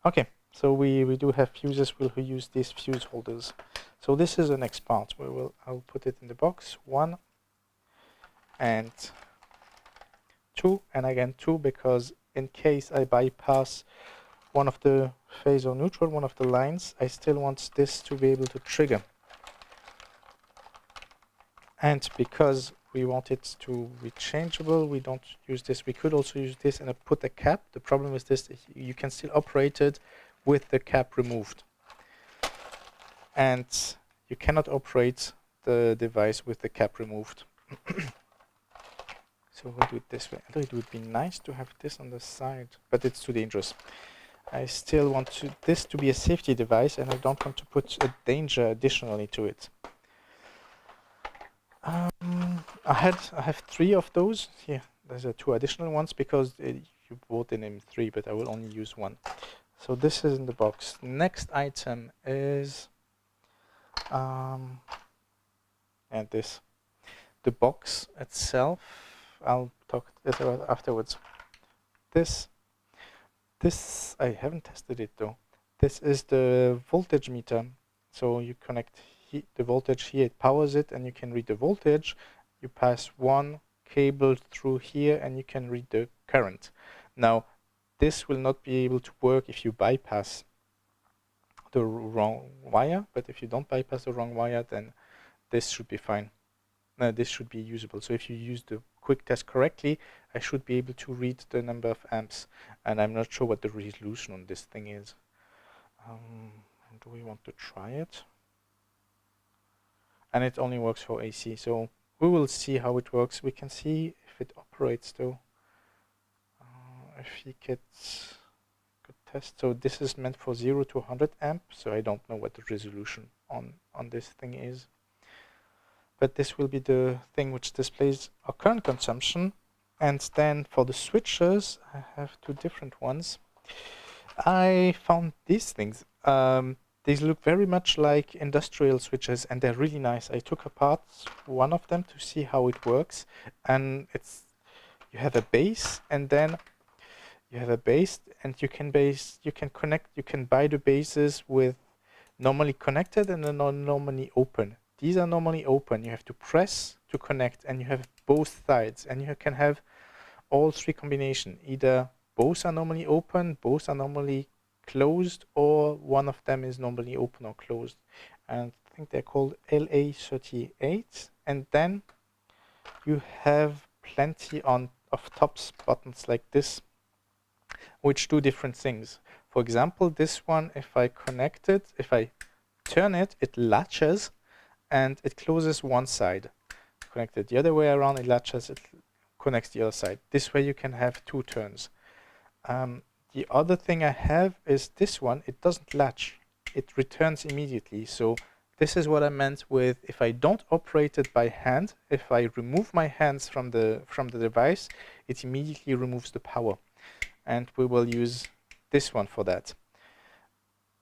Okay. So we do have fuses. We'll use these fuse holders. So this is the next part. I'll put it in the box. 1 and 2, and again 2, because in case I bypass one of the phase or neutral, one of the lines, I still want this to be able to trigger. And because we want it to be changeable, we don't use this. We could also use this and put a cap. The problem is this: you can still operate it with the cap removed, and you cannot operate the device with the cap removed. So we'll do it this way. Although it would be nice to have this on the side, but it's too dangerous. I still want this to be a safety device, and I don't want to put a danger additionally to it. I have 3 of those here. There's 2 additional ones because you bought in M3, but I will only use 1. So this is in the box. Next item is and this. The box itself, I'll talk about afterwards. This I haven't tested it though. This is the voltage meter. So you connect the voltage here, it powers it, and you can read the voltage. You pass one cable through here and you can read the current. Now this will not be able to work if you bypass the wrong wire, but if you don't bypass the wrong wire, then this should be fine. This should be usable. So if you use the quick test correctly, I should be able to read the number of amps, and I'm not sure what the resolution on this thing is. Do we want to try it? And it only works for AC, so we will see how it works. We can see if it operates though. If you get good test. So this is meant for 0 to 100 amp, so I don't know what the resolution on this thing is. But this will be the thing which displays our current consumption. And then for the switches, I have 2 different ones. I found these things. These look very much like industrial switches, and they're really nice. I took apart one of them to see how it works, and you have a base, and then you have a base, and you can buy the bases with normally connected and non normally open. These are normally open. You have to press to connect, and you have both sides, and you can have all 3 combinations. Either both are normally open, both are normally closed, or one of them is normally open or closed. And I think they're called LA38. And then you have plenty of tops buttons like this, which do different things. For example, this one, if I connect it, if I turn it, it latches and it closes one side. Connect it the other way around, it latches, it connects the other side. This way you can have 2 turns. The other thing I have is this one. It doesn't latch. It returns immediately. So this is what I meant with if I don't operate it by hand, if I remove my hands from the device, it immediately removes the power. And we will use this one for that.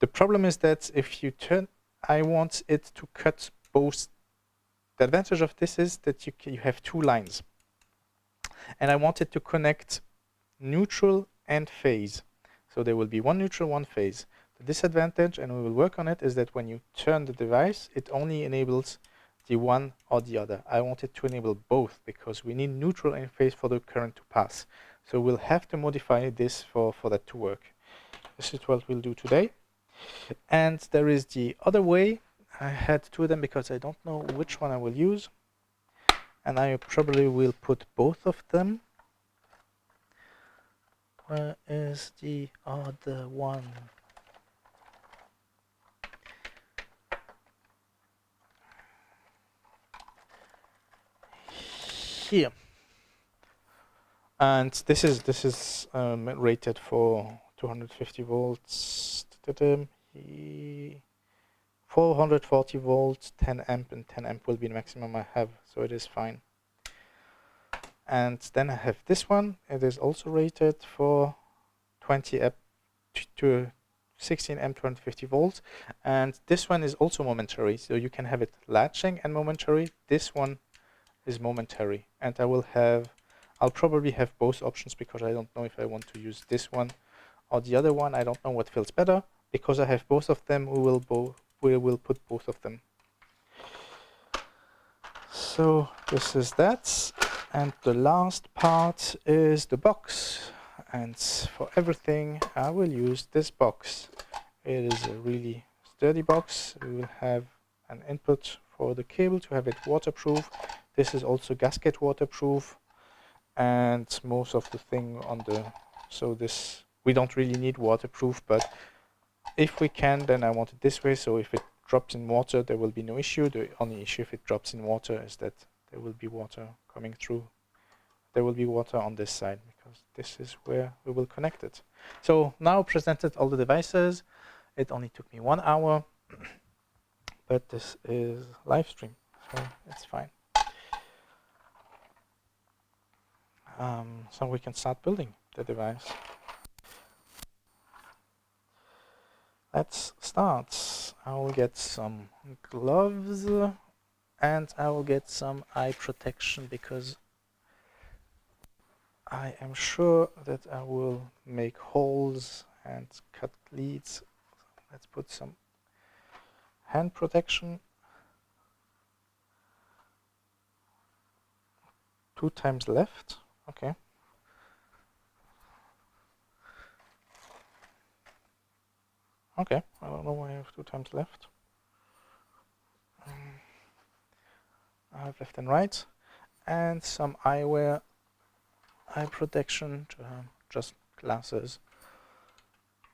The problem is that if you turn, I want it to cut both. The advantage of this is that you have 2 lines. And I want it to connect neutral and phase. So there will be one neutral, one phase. The disadvantage, and we will work on it, is that when you turn the device, it only enables the one or the other. I want it to enable both because we need neutral and phase for the current to pass. So we'll have to modify this for that to work. This is what we'll do today. And there is the other way. I had two of them because I don't know which one I will use. And I probably will put both of them. Where is the other one? Here. And this is rated for 250 volts, 440 volts, 10 amp, and 10 amp will be the maximum I have, so it is fine. And then I have this one. It is also rated for 20 amp to 16 amp, 250 volts, and this one is also momentary, so you can have it latching and momentary. This one is momentary, and I'll probably have both options because I don't know if I want to use this one or the other one. I don't know what feels better. Because I have both of them, we will put both of them. So this is that, and the last part is the box. And for everything, I will use this box. It is a really sturdy box. We will have an input for the cable to have it waterproof. This is also gasket waterproof. And most of the thing on the, so this, we don't really need waterproof, but if we can, then I want it this way, so if it drops in water, there will be no issue. The only issue if it drops in water is that there will be water coming through. There will be water on this side, because this is where we will connect it. So now presented all the devices. It only took me 1 hour, but this is live stream, so it's fine. So we can start building the device. Let's start. I will get some gloves and I will get some eye protection because I am sure that I will make holes and cut leads. Let's put some hand protection. 2 times left. Okay. Okay, I don't know why I have 2 times left. I have left and right, and some eyewear, eye protection, just glasses,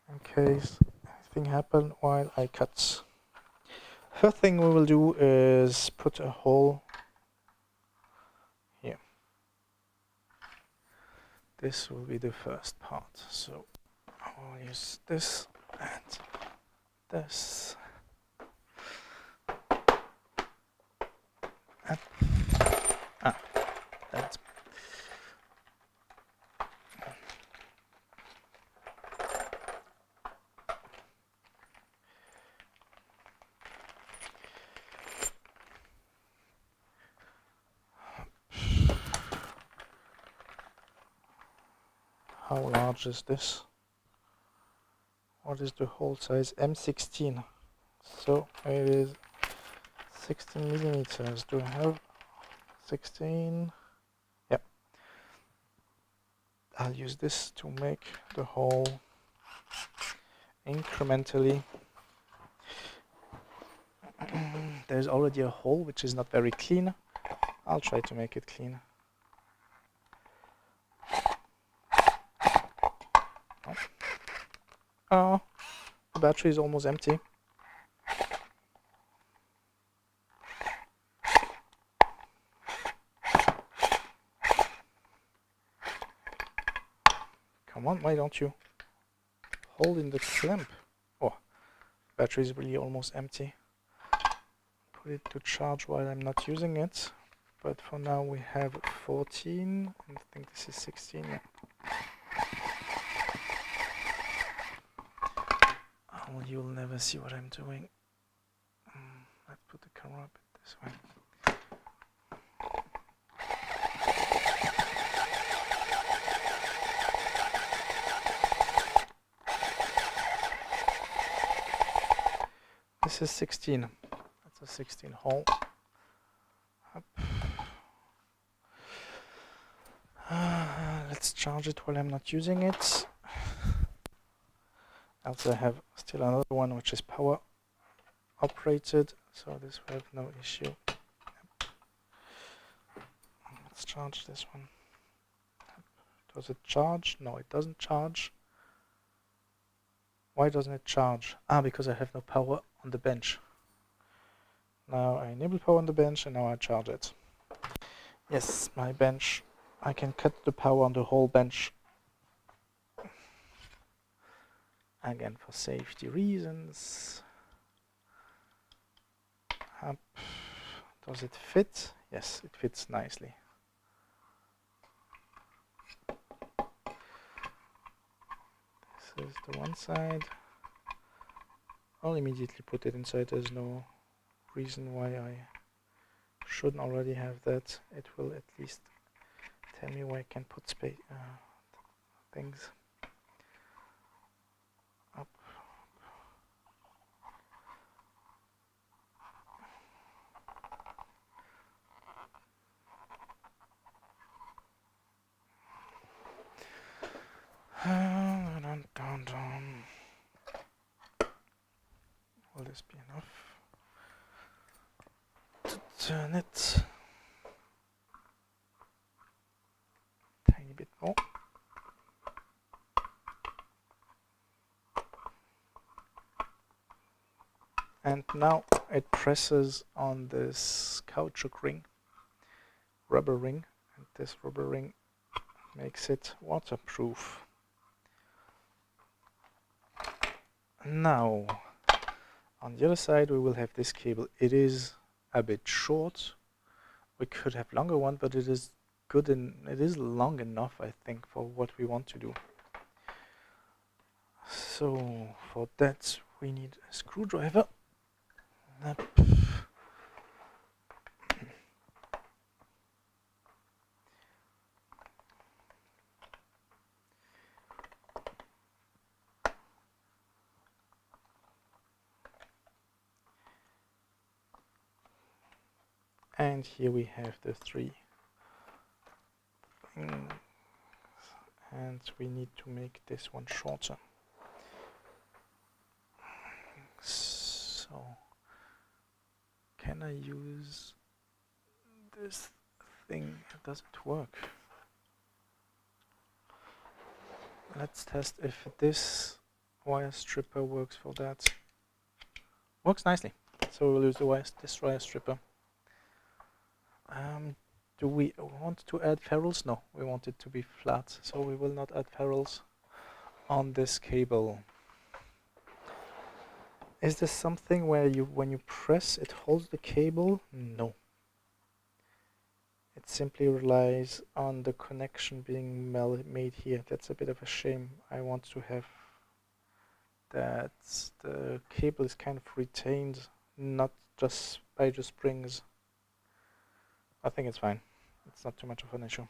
in case anything happens while I cut. First thing we will do is put a hole here. This will be the first part, so I will use this and this. And that's how large is this? What is the hole size? M16. So it is 16 millimeters. Do I have 16? Yep. I'll use this to make the hole incrementally. There's already a hole which is not very clean. I'll try to make it clean. Oh, the battery is almost empty. Come on, why don't you hold in the clamp? Oh, battery is really almost empty. Put it to charge while I'm not using it. But for now we have 14, and I think this is 16. Yeah. Oh, you'll never see what I'm doing. Let's put the camera a bit this way. This is 16. That's a 16 hole. Up. Let's charge it while I'm not using it. Also, I have still another one which is power operated, so this will have no issue. Let's charge this one. Does it charge? No, it doesn't charge. Why doesn't it charge? Ah, because I have no power on the bench. Now I enable power on the bench and now I charge it. Yes, my bench. I can cut the power on the whole bench. Again, for safety reasons. Up. Does it fit? Yes, it fits nicely. This is the one side. I'll immediately put it inside. There's no reason why I shouldn't already have that. It will at least tell me where I can put things. Up. Will this be enough to turn it? Tiny bit more. And now it presses on this caoutchouc ring, rubber ring, and this rubber ring makes it waterproof. Now, on the other side we will have this cable. It is a bit short. We could have longer one, but it is good and it is long enough, I think, for what we want to do. So for that we need a screwdriver. And here we have the 3 things, and we need to make this one shorter. So, can I use this thing? It doesn't work. Let's test if this wire stripper works for that. Works nicely. So we'll use this wire stripper. Do we want to add ferrules? No, we want it to be flat, so we will not add ferrules on this cable. Is this something where when you press it holds the cable? No. It simply relies on the connection being made here. That's a bit of a shame. I want to have that the cable is kind of retained, not just by the springs. I think it's fine. It's not too much of an issue.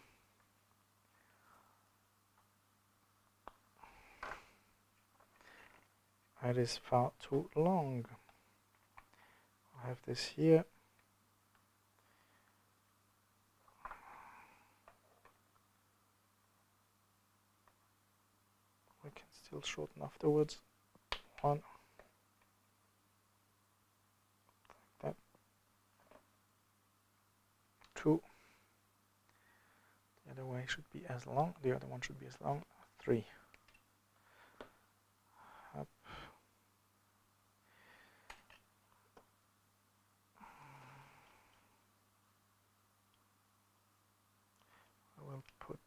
It is far too long. I have this here. We can still shorten afterwards. 1. Like that. 2. The other way should be as long. The other one should be as long. 3. Up. I will put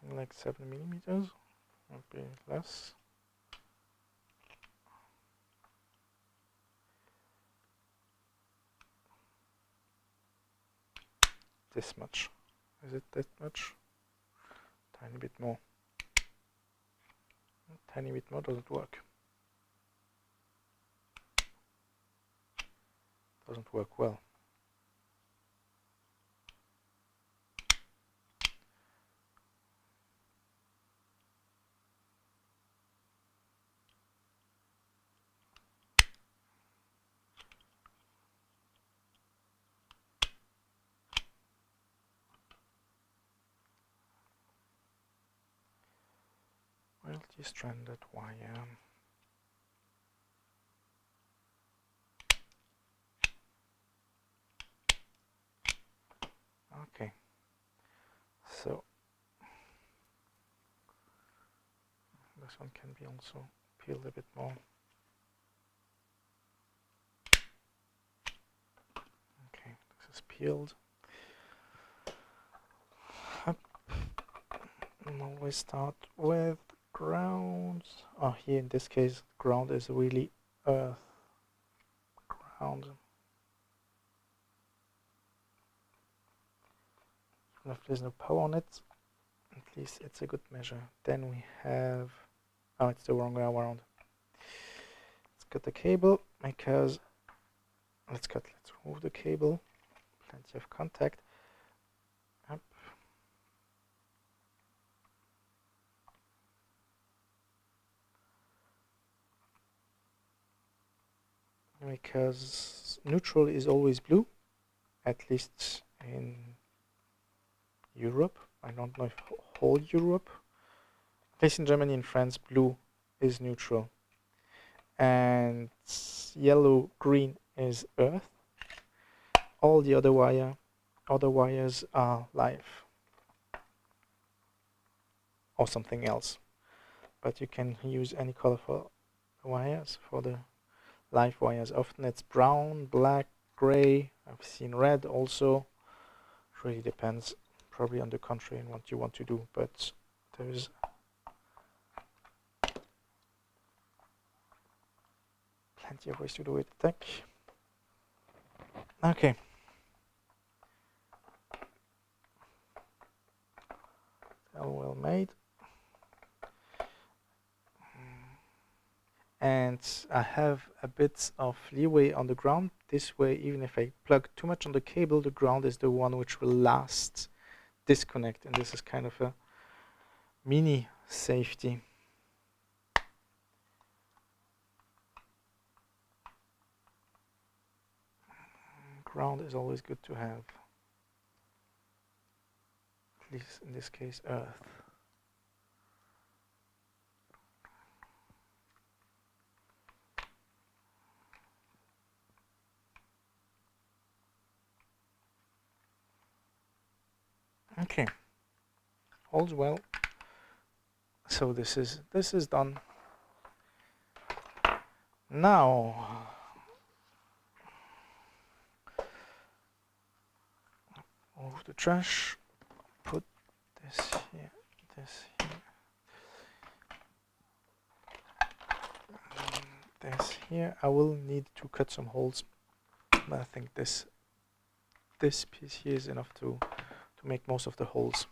something like 7 millimeters. Maybe less. This much. Is it that much? Tiny bit more. Tiny bit more doesn't work. Doesn't work well. multi-stranded wire. Okay, so this one can be also peeled a bit more. Okay, this is peeled. Up. And always start with ground. Oh, here in this case, ground is really earth. Ground. Even if there's no power on it, at least it's a good measure. Then we have, oh, it's the wrong way around. Let's cut the cable because let's remove the cable. Plenty of contact. Up. Because neutral is always blue, at least in Europe. I don't know if whole Europe. At least in Germany and France, blue is neutral. And yellow, green is earth. All the other wires are live or something else. But you can use any color for the wires, for the live wires. Often it's brown, black, gray. I've seen red also. It really depends, probably on the country and what you want to do, but there's plenty of ways to do it. Okay. All well made. And I have a bit of leeway on the ground. This way, even if I plug too much on the cable, the ground is the one which will last disconnect. And this is kind of a mini safety. Ground is always good to have. At least in this case, earth. Okay, all's well. So this is done. Now move the trash. Put this here, this here, this here. I will need to cut some holes, but I think this piece here is enough to make most of the holes.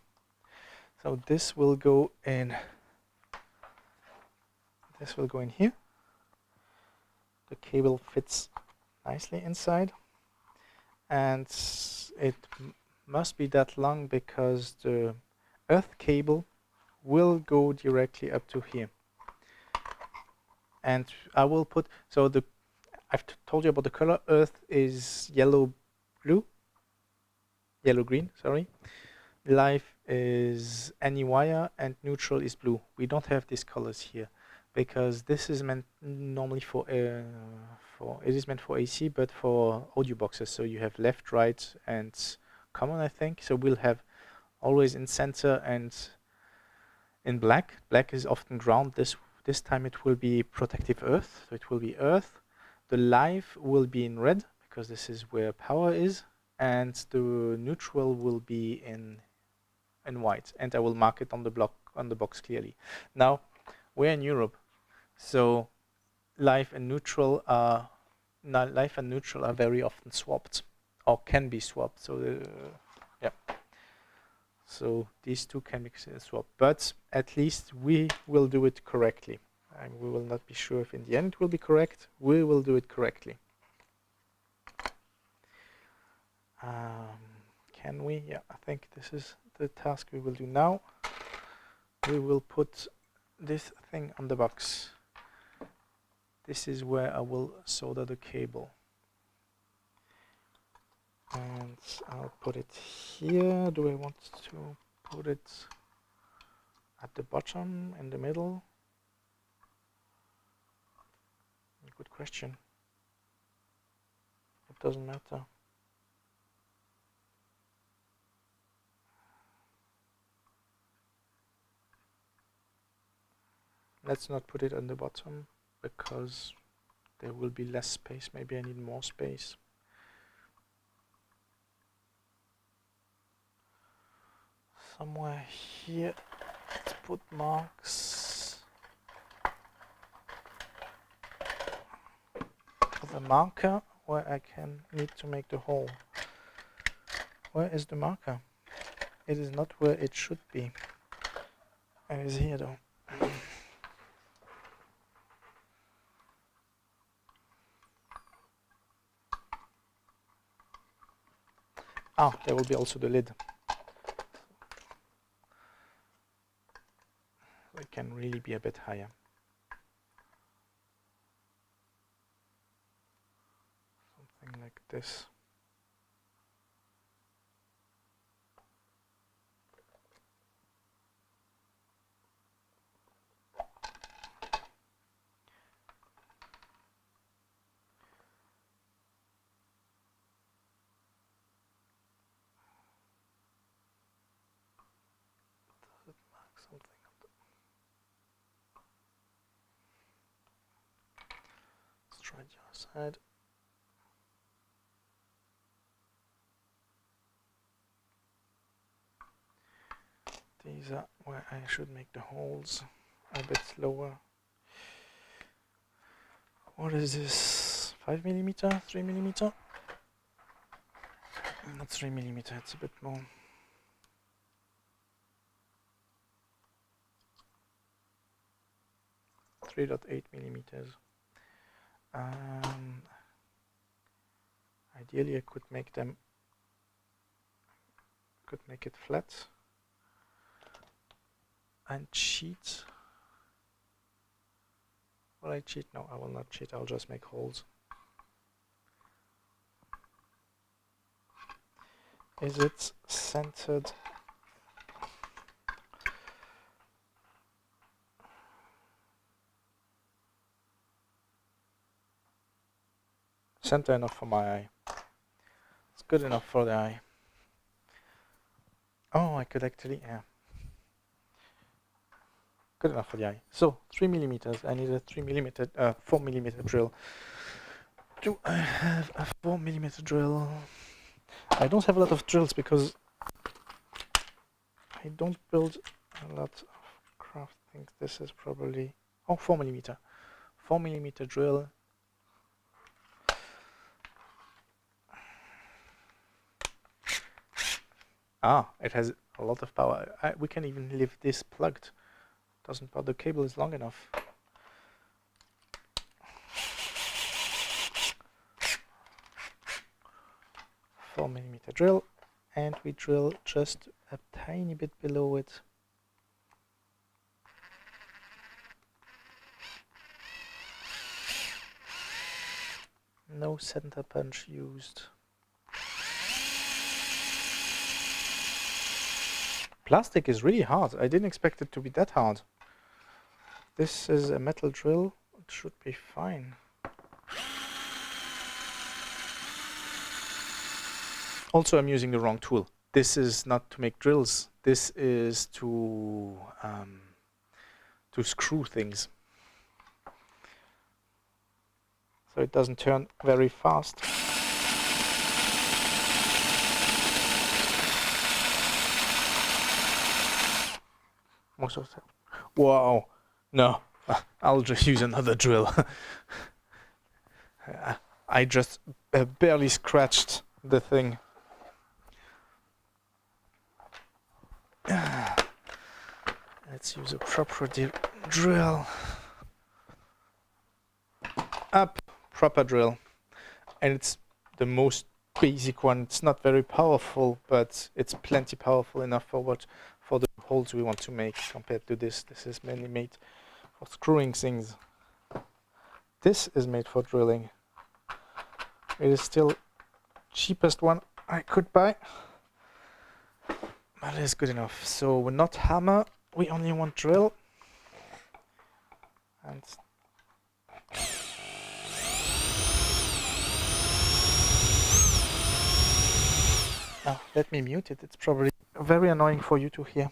So this will go in. This will go in here. The cable fits nicely inside, and it must be that long because the earth cable will go directly up to here. And I will put, so I've told you about the color. Earth is yellow-green, sorry. Live is any wire, and neutral is blue. We don't have these colors here because this is meant normally for it is meant for AC, but for audio boxes. So you have left, right, and common, I think. So we'll have always in center and in black. Black is often ground. This time it will be protective earth. So it will be earth. The live will be in red because this is where power is, and the neutral will be in white, and I will mark it on the box clearly. Now we're in Europe, so live and neutral are very often swapped or can be swapped. So yeah, so these two can be swapped, but at least we will do it correctly. And we will not be sure if in the end it will be correct. We will do it correctly. Can we? Yeah, I think this is the task we will do now. We will put this thing on the box. This is where I will solder the cable. And I'll put it here. Do I want to put it at the bottom, in the middle? good question. It doesn't matter. Let's not put it on the bottom because there will be less space. Maybe I need more space. Somewhere here, let's put marks. For the marker where I need to make the hole. Where is the marker? It is not where it should be. It is here though. Ah, there will be also the lid. So it can really be a bit higher. Something like this. Let's try the other side. These are where I should make the holes a bit lower. What is this? 5mm? 3mm? Not 3mm, it's a bit more. 3.8mm. Ideally I could make it flat and cheat. Will I cheat? No, I will not cheat, I'll just make holes. Is it centered? Center enough for my eye. It's good enough for the eye. Oh, I could actually, yeah. Good enough for the eye. So 3mm. I need a 4mm drill. Do I have a 4mm drill? I don't have a lot of drills because I don't build a lot of craft things. This is probably 4mm. 4mm drill. Ah, it has a lot of power. We can even leave this plugged. Doesn't bother, the cable is long enough. A 4mm drill, and we drill just a tiny bit below it. No center punch used. Plastic is really hard. I didn't expect it to be that hard. This is a metal drill. It should be fine. Also, I'm using the wrong tool. This is not to make drills. This is to screw things. So it doesn't turn very fast. Most of the time. Wow, no, I'll just use another drill. I just barely scratched the thing. Let's use a proper drill. Up, proper drill. And it's the most basic one. It's not very powerful, but it's plenty powerful enough for the holes we want to make compared to this. This is mainly made for screwing things. This is made for drilling. It is still cheapest one I could buy, but it is good enough. So we're not hammer, we only want drill. And Now, let me mute it. It's probably very annoying for you to hear.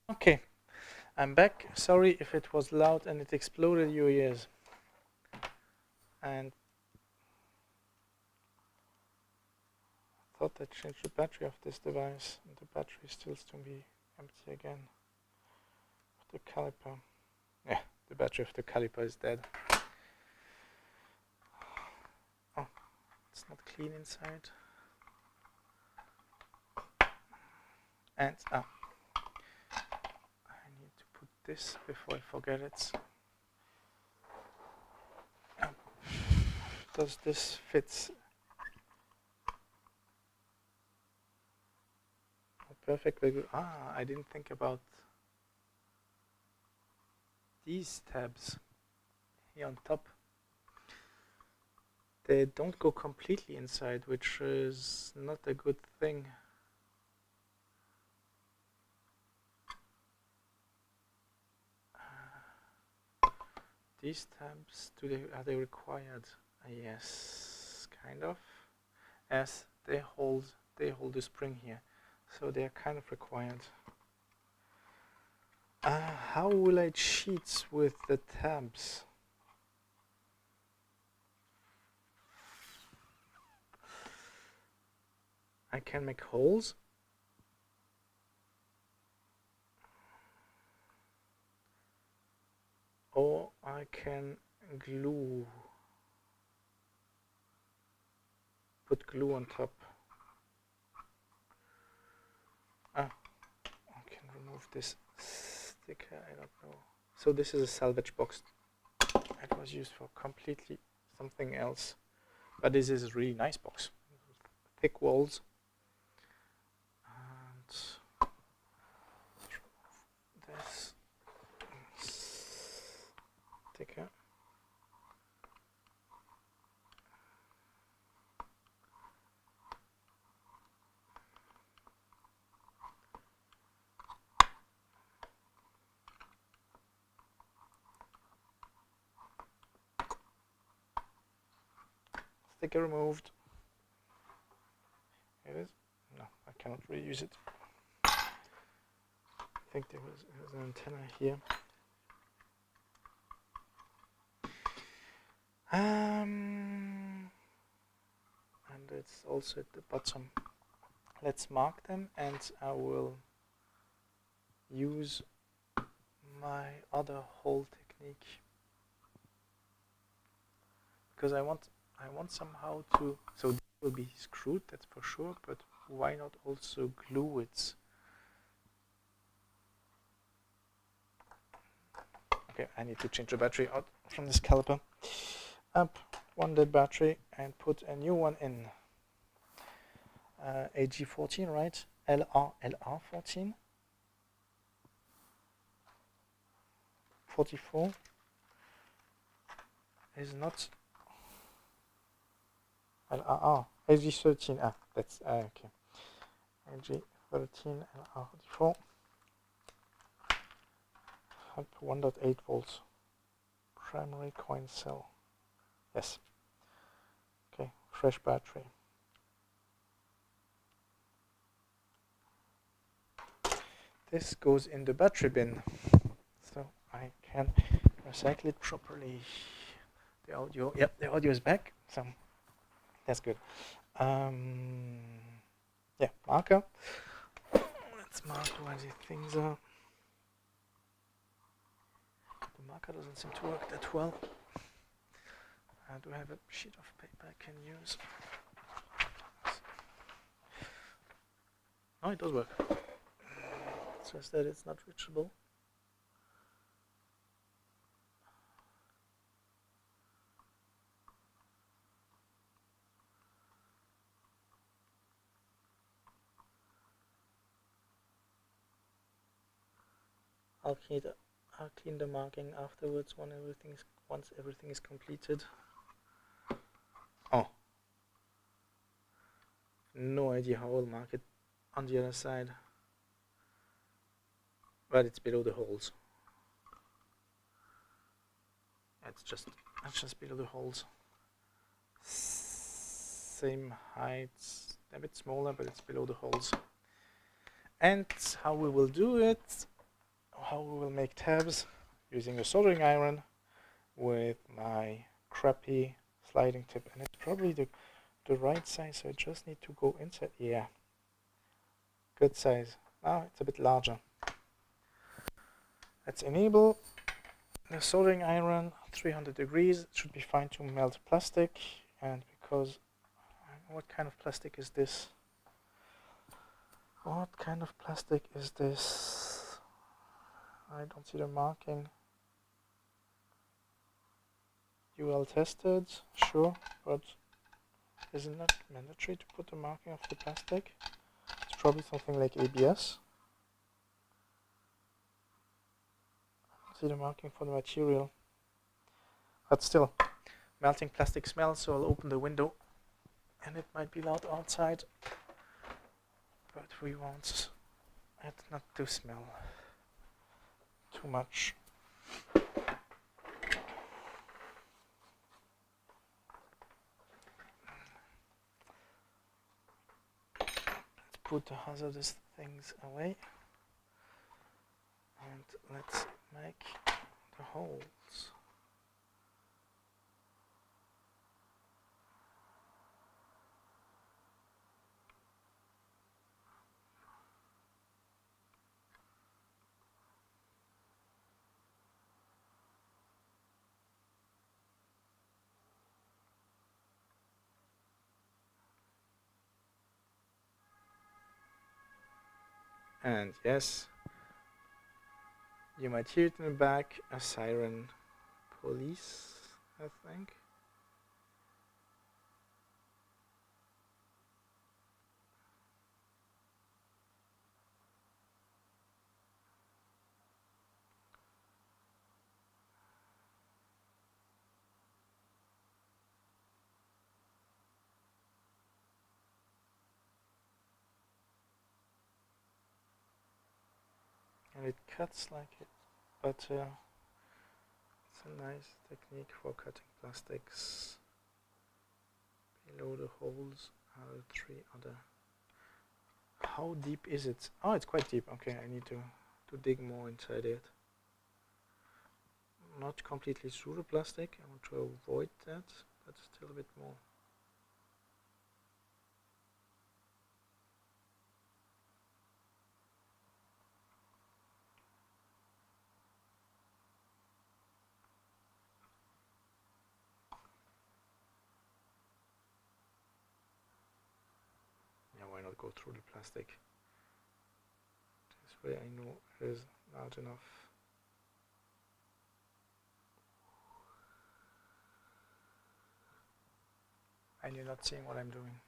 Okay, I'm back. Sorry if it was loud and it exploded your ears. And I thought I changed the battery of this device, and the battery still to be empty again. The caliper. Yeah, the battery of the caliper is dead. Oh, it's not clean inside. And I need to put this before I forget it. Does this fit? Perfectly good. I didn't think about these tabs here on top. They don't go completely inside, which is not a good thing. These tabs, are they required? Yes, kind of. As they hold the spring here, so they are kind of required. How will I cheat with the tabs? I can make holes. Or I can glue. Put glue on top. I can remove this sticker, I don't know. So this is a salvage box. It was used for completely something else. But this is a really nice box. Thick walls. And this sticker. Sticker removed. It is? No, I cannot reuse it. I think there was an antenna here. And it's also at the bottom. Let's mark them, and I will use my other hole technique, because I want somehow to, so this will be screwed, that's for sure, but why not also glue it? Okay, I need to change the battery out from this caliper. Up one dead battery and put a new one in. AG14, right? LR14. 44 is not LRR. AG13. That's okay. AG13 LR44. Up 1.8 volts. Primary coin cell. Yes. Okay, fresh battery. this goes in the battery bin, so I can recycle it properly. The audio, yep, the audio is back, so that's good. Yeah, marker. Let's mark where the things are. The marker doesn't seem to work that well. Do I have a sheet of paper I can use? No, it does work. It's just that it's not reachable. I'll clean the marking afterwards once everything is completed. Oh, no idea how I'll mark it on the other side, but it's below the holes. It's just below the holes. Same height, a bit smaller, but it's below the holes. And how we will do it, how we will make tabs, using a soldering iron with my crappy sliding tip, and it's probably the right size, so I just need to go inside. Yeah, good size. Now it's a bit larger. Let's enable the soldering iron, 300 degrees. It should be fine to melt plastic, and because what kind of plastic is this? What kind of plastic is this? I don't see the marking. UL tested, sure, but is it not mandatory to put the marking of the plastic? It's probably something like ABS. I don't see the marking for the material. But still, melting plastic smells, so I'll open the window. And it might be loud outside, but we want it not to smell too much. Let's put the hazardous things away, and let's make the holes. And yes, you might hear it in the back, a siren. Police, I think. And it cuts like it, but it's a nice technique for cutting plastics. Below the holes are the three other. How deep is it? Oh, it's quite deep. Okay, I need to dig more inside it. Not completely through the plastic. I want to avoid that, but still a bit more. Why not go through the plastic? This way I know it is large enough. And you're not seeing what I'm doing.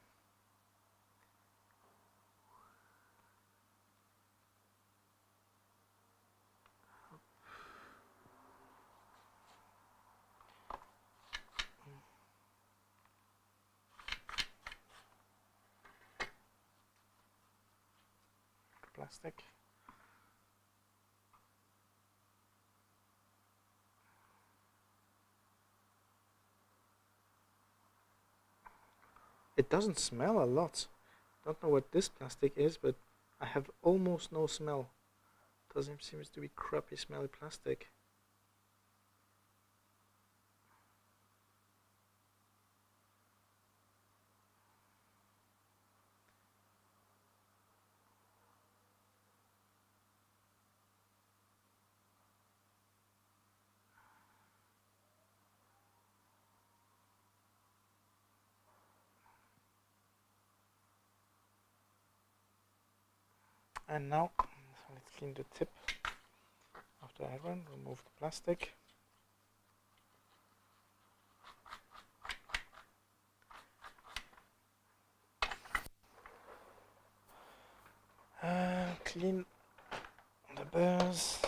Plastic. It doesn't smell a lot. Don't know what this plastic is, but I have almost no smell. Doesn't seem to be crappy, smelly plastic. And now, so let's clean the tip after iron, remove the plastic. Clean the burrs.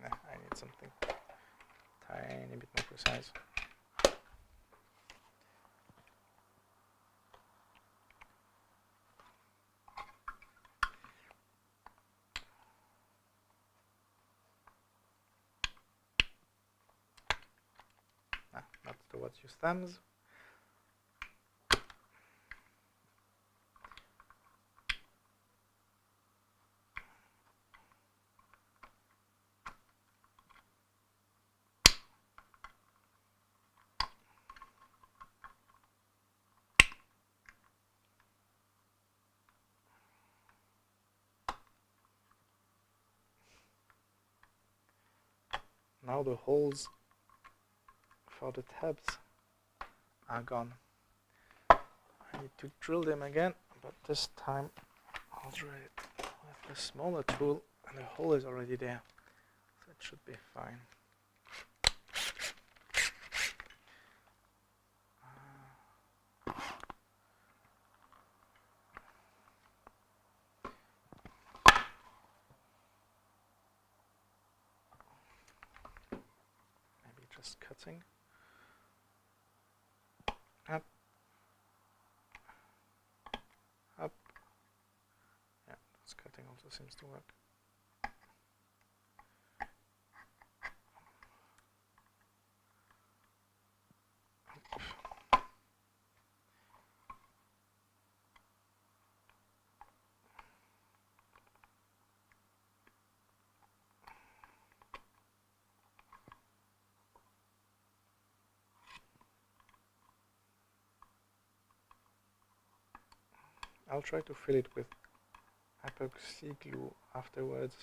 Nah, I need something tiny bit more precise. Not towards your thumbs. Now the holes for the tabs are gone. I need to drill them again, but this time I'll drill it with a smaller tool, and the hole is already there, so it should be fine. Maybe just cutting. Up. Up. Yeah, this cutting also seems to work. I'll try to fill it with epoxy glue afterwards,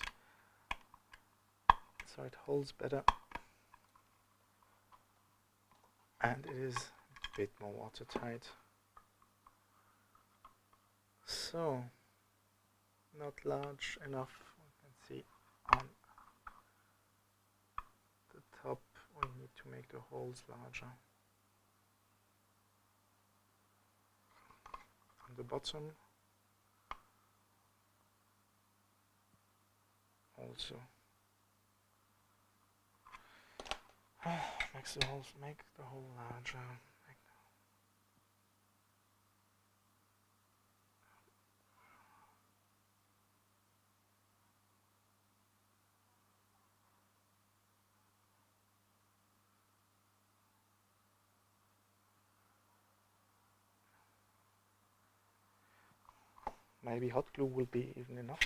so it holds better and it is a bit more watertight. So, not large enough, you can see on the top we need to make the holes larger. On the bottom also. Make the hole larger. Maybe hot glue will be even enough.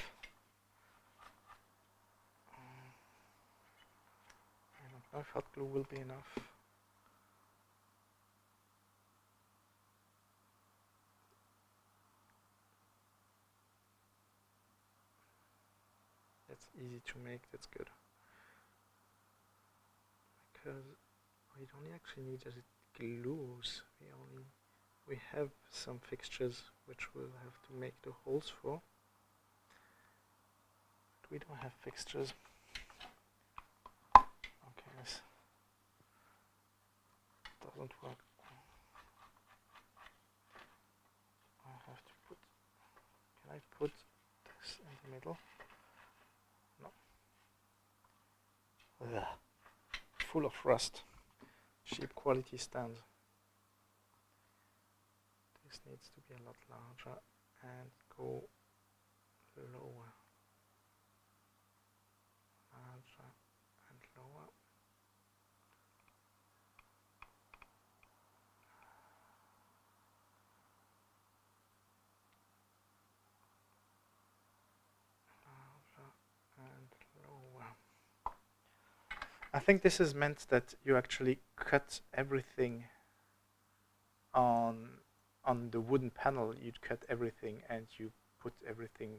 I don't know if hot glue will be enough. That's easy to make, that's good. Because we don't actually need that it glues, we have some fixtures which we'll have to make the holes for. But we don't have fixtures. Okay, this doesn't work. I have to put, can I put this in the middle? No. Ugh. Full of rust. Cheap quality stands. This needs to be a lot larger and go lower. Larger and lower. I think this is meant that you actually cut everything on the wooden panel. You'd cut everything and you put everything.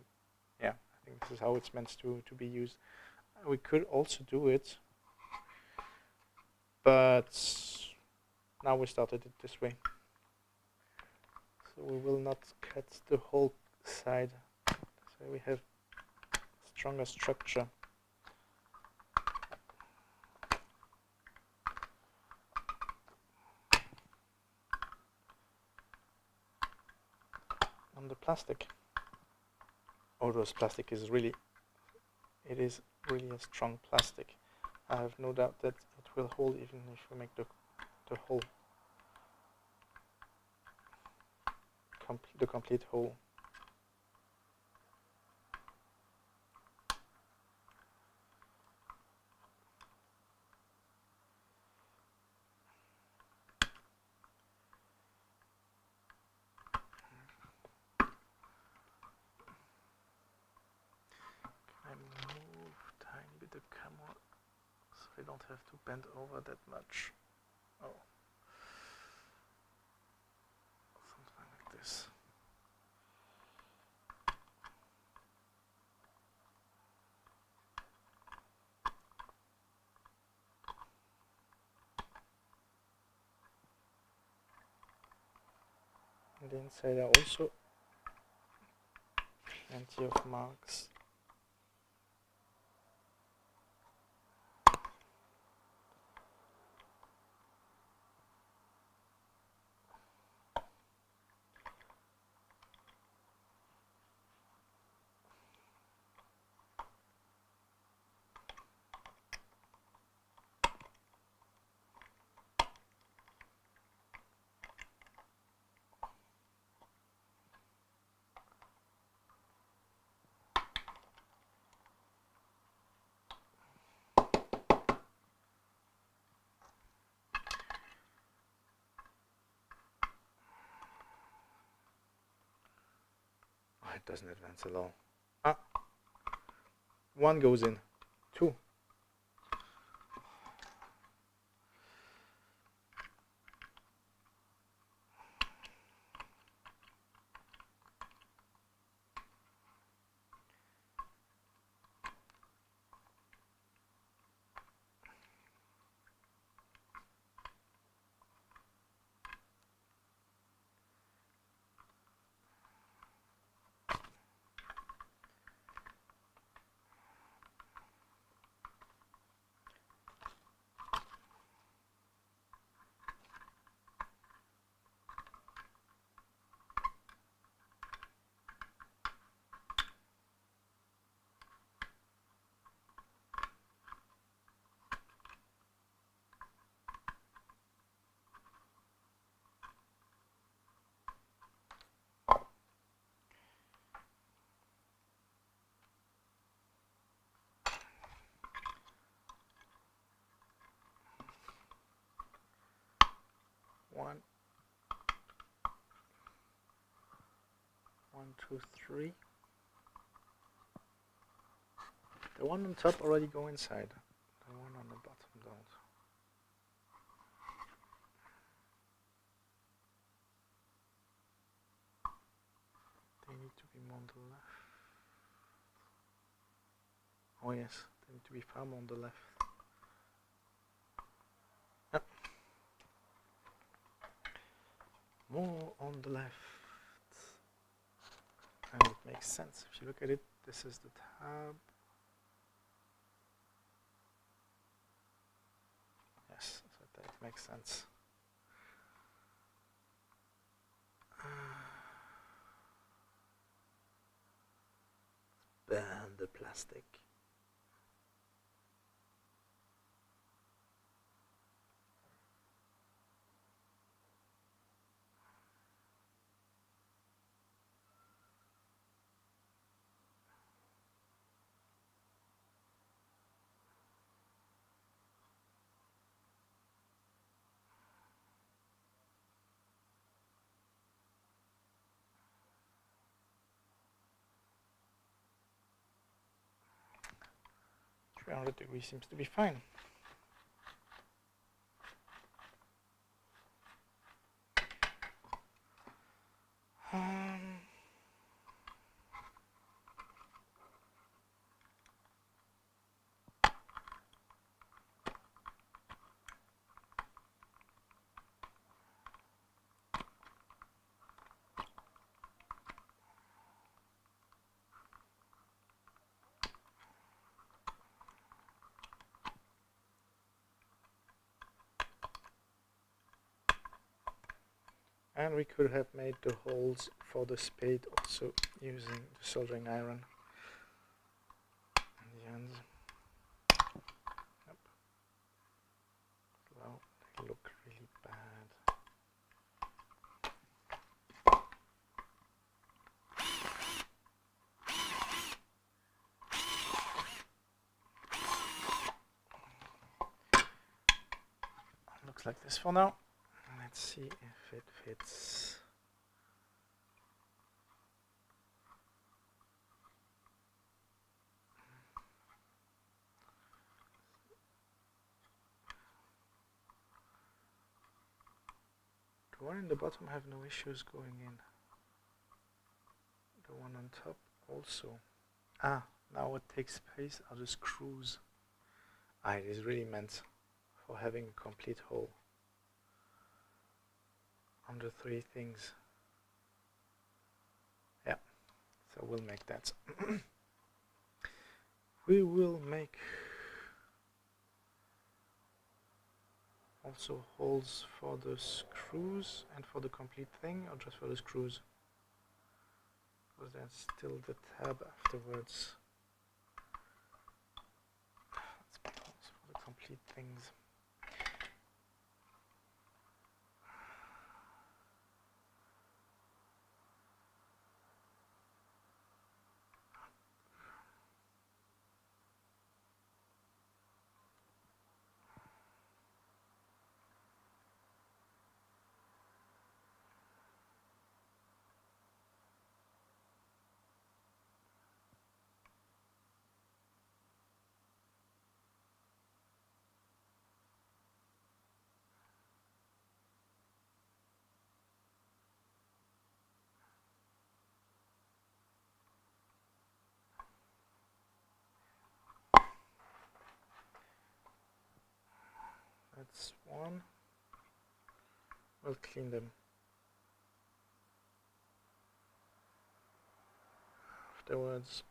Yeah, I think this is how it's meant to be used. We could also do it, but now we started it this way. So we will not cut the whole side. So we have stronger structure. On the plastic. Oh, this plastic is really, it is really a strong plastic. I have no doubt that it will hold even if we make the hole, the complete hole. I move tiny bit the camera so I don't have to bend over that much. Oh, something like this. And the inside are also plenty of marks. It doesn't advance at all. Ah, one goes in, two. One, 1, 2, 3. The one on top already go inside. The one on the bottom don't. They need to be more on the left. Oh yes, they need to be far more on the left. Yep. More on the left. And it makes sense. If you look at it, this is the tab. Yes, so that makes sense. Burn the plastic. .300 degrees seems to be fine. And we could have made the holes for the spade also using the soldering iron in the ends. Yep. Well, they look really bad. Looks like this for now. Let's see if it fits. The one in the bottom have no issues going in. The one on top also. Ah, now what takes space are the screws. Ah, it is really meant for having a complete hole on the three things. Yeah, so we'll make that. We will make also holes for the screws and for the complete thing, or just for the screws? Because there's still the tab afterwards. Let's make holes for the complete things. That's one. We'll clean them. Afterwards.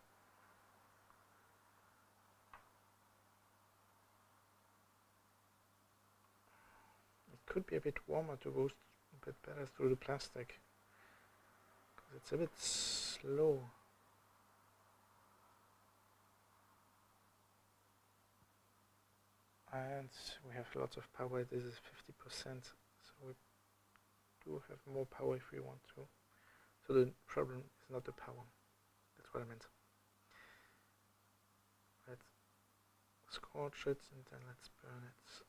It could be a bit warmer to go a bit better through the plastic. Because it's a bit slow. And we have lots of power. This is 50%, so we do have more power if we want to. So the problem is not the power. That's what I meant. Let's scorch it and then let's burn it.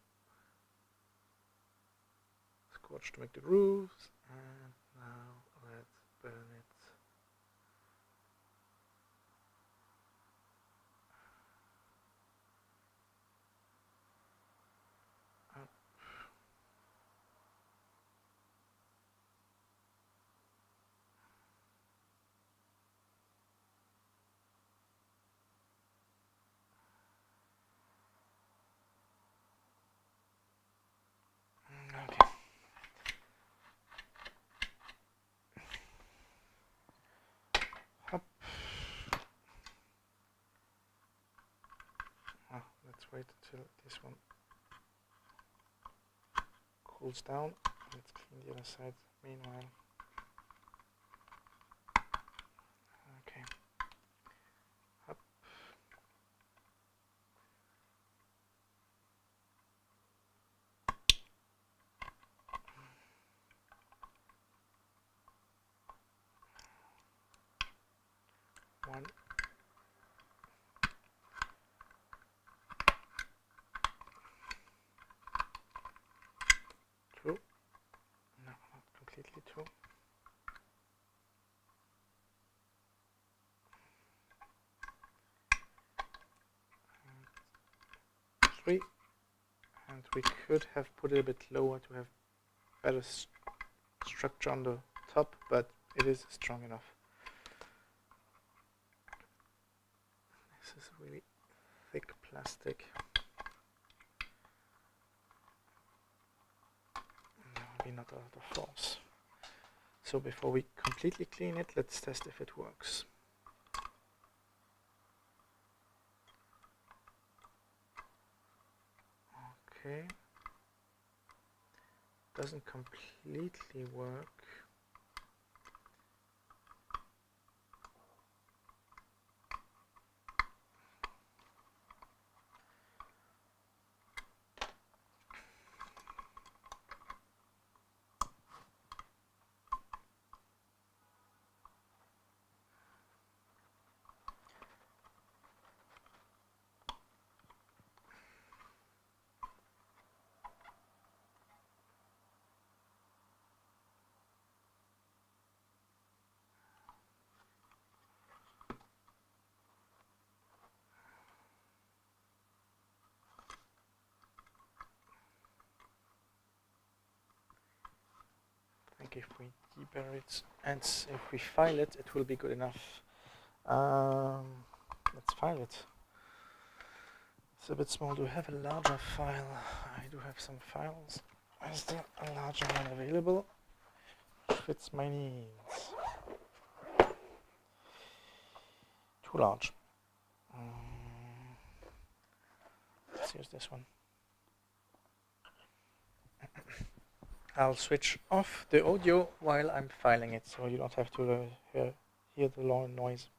Scorch to make the grooves, and now let's burn it. Okay. Hop. Let's wait until this one cools down. Let's clean the other side meanwhile. Okay. Hop. One. Two. No, not completely two. And three. And we could have put it a bit lower to have better structure on the top, but it is strong enough. This is really thick plastic. Maybe not a lot of force. So before we completely clean it, let's test if it works. Okay. doesn't completely work. I think if we deburr it and if we file it, it will be good enough. Let's file it. It's a bit small. Do we have a larger file? I do have some files. Is there a larger one available? Fits my needs. Too large. Let's use this one. I'll switch off the audio while I'm filing it, so you don't have to hear the long noise.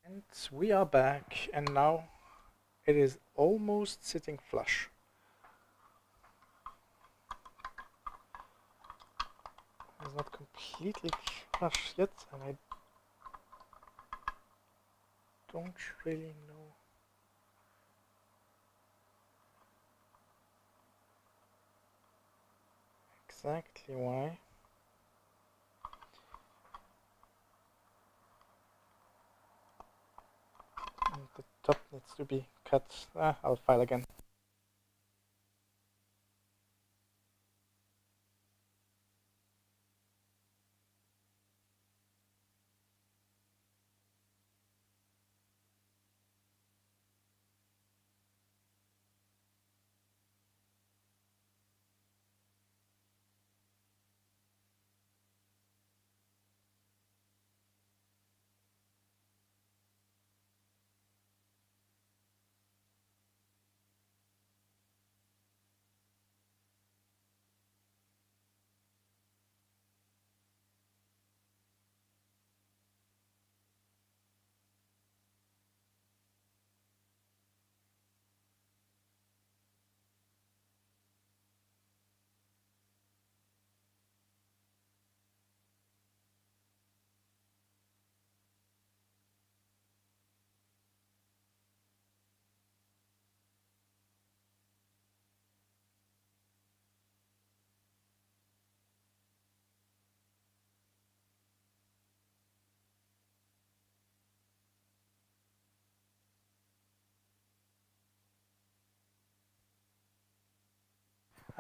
And we are back, and now it is almost sitting flush. It's not completely flush yet, and I don't really know exactly why. And the top needs to be cut. I'll file again.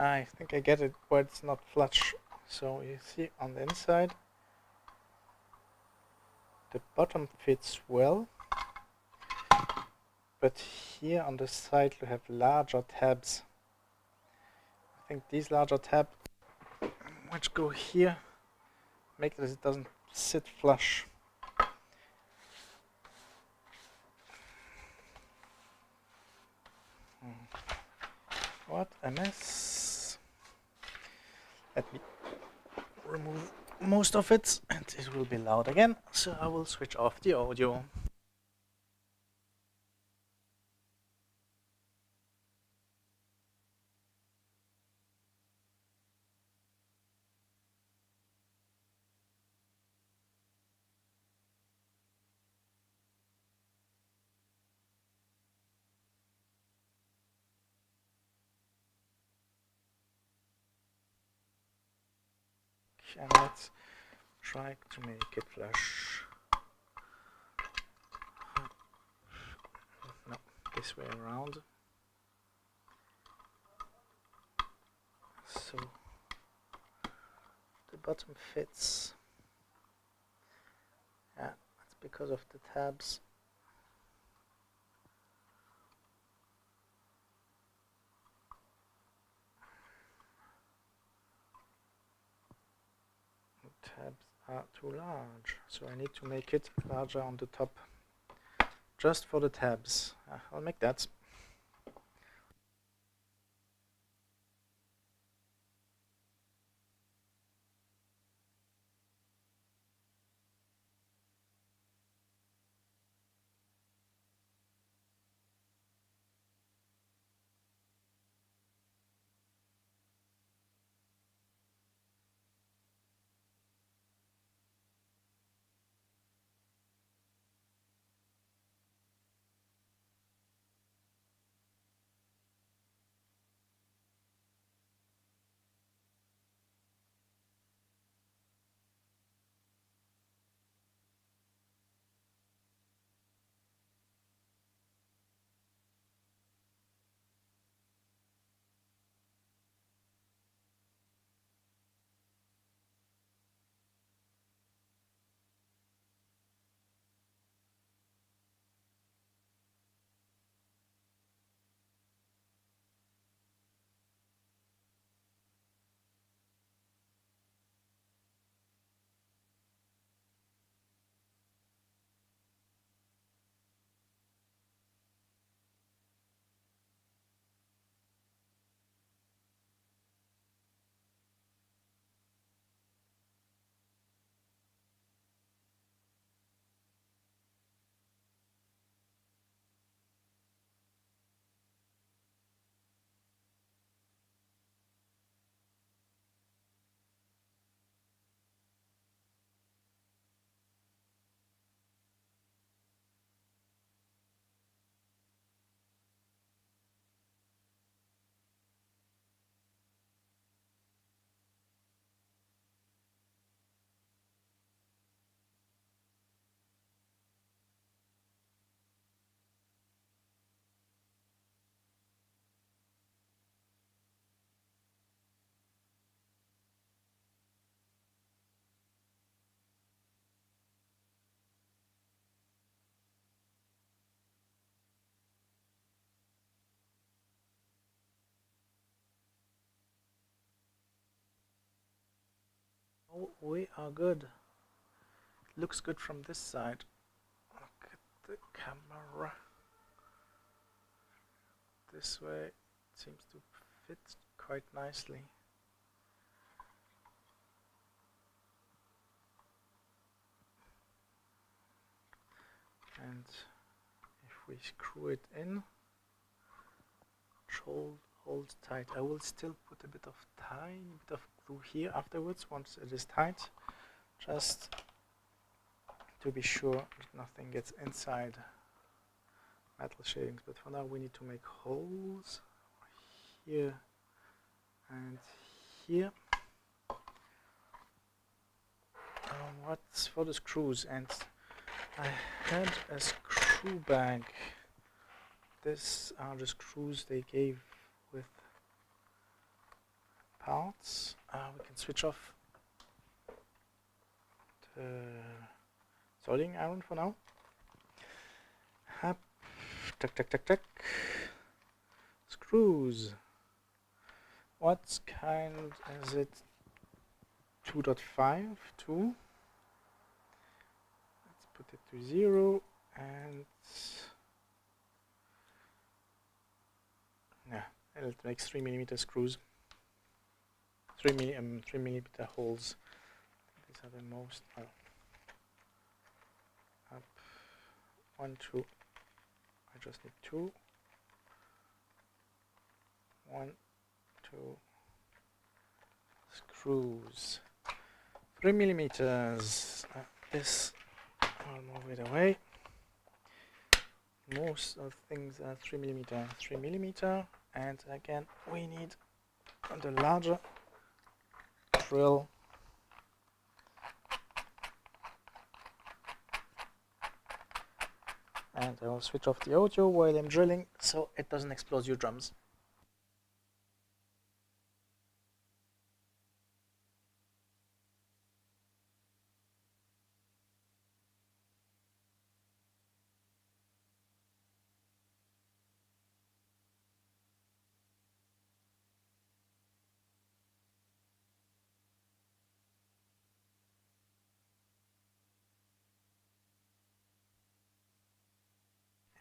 I think I get it where it's not flush. So you see on the inside, the bottom fits well, but here on the side you have larger tabs. I think these larger tabs, which go here, make it it doesn't sit flush. What a mess. Let me remove most of it, and it will be loud again, so I will switch off the audio. And let's try to make it flush. No, this way around. So the bottom fits. Yeah, that's because of the tabs. The tabs are too large, so I need to make it larger on the top. Just for the tabs. I'll make that. Oh, we are good. It looks good from this side. Look at the camera. This way seems to fit quite nicely. And if we screw it in, hold tight. I will still put a tiny bit of glue here afterwards once it is tight, just to be sure that nothing gets inside metal shavings. But for now we need to make holes here and here. What's for the screws? And I had a screw bag. These are the screws they gave with parts. We can switch off the soldering iron for now. Tuck. Screws. What kind is it? 2.5, 2. Let's put it to 0 and yeah, it makes 3mm screws. 3mm holes. These are the most. Up 1, 2. I just need 2. 1, 2 screws. 3mm. This, I'll move it away. Most of things are 3mm. 3mm, and again we need the larger drill. And I will switch off the audio while I'm drilling so it doesn't explode your drums.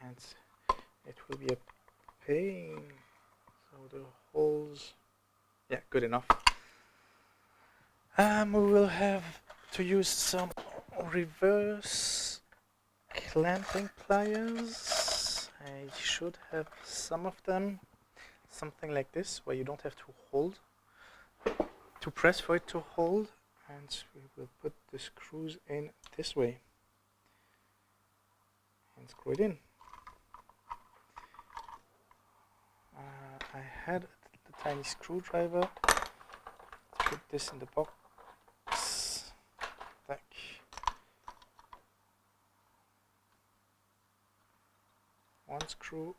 And it will be a pain. So the holes, yeah, good enough. We will have to use some reverse clamping pliers. I should have some of them. Something like this, where you don't have to press for it to hold. And we will put the screws in this way. And screw it in. I had the tiny screwdriver. Let's put this in the box. Like. One screw.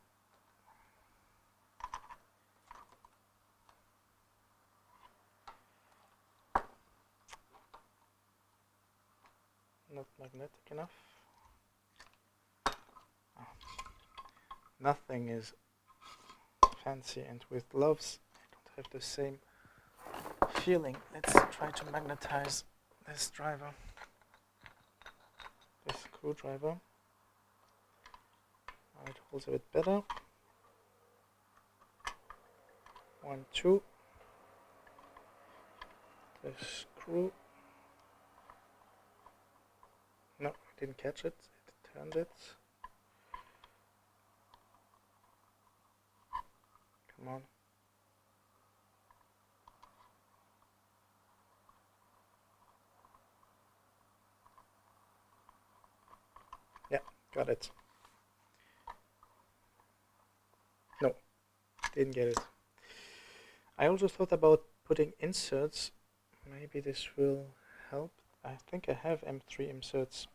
Not magnetic enough. Oh. Nothing is fancy, and with gloves I don't have the same feeling. Let's try to magnetize this driver, this screwdriver. Now it holds a bit better. 1, 2. The screw. No, I didn't catch it. It turned it. Come on. Yeah, got it. No, didn't get it. I also thought about putting inserts. Maybe this will help. I think I have M3 inserts.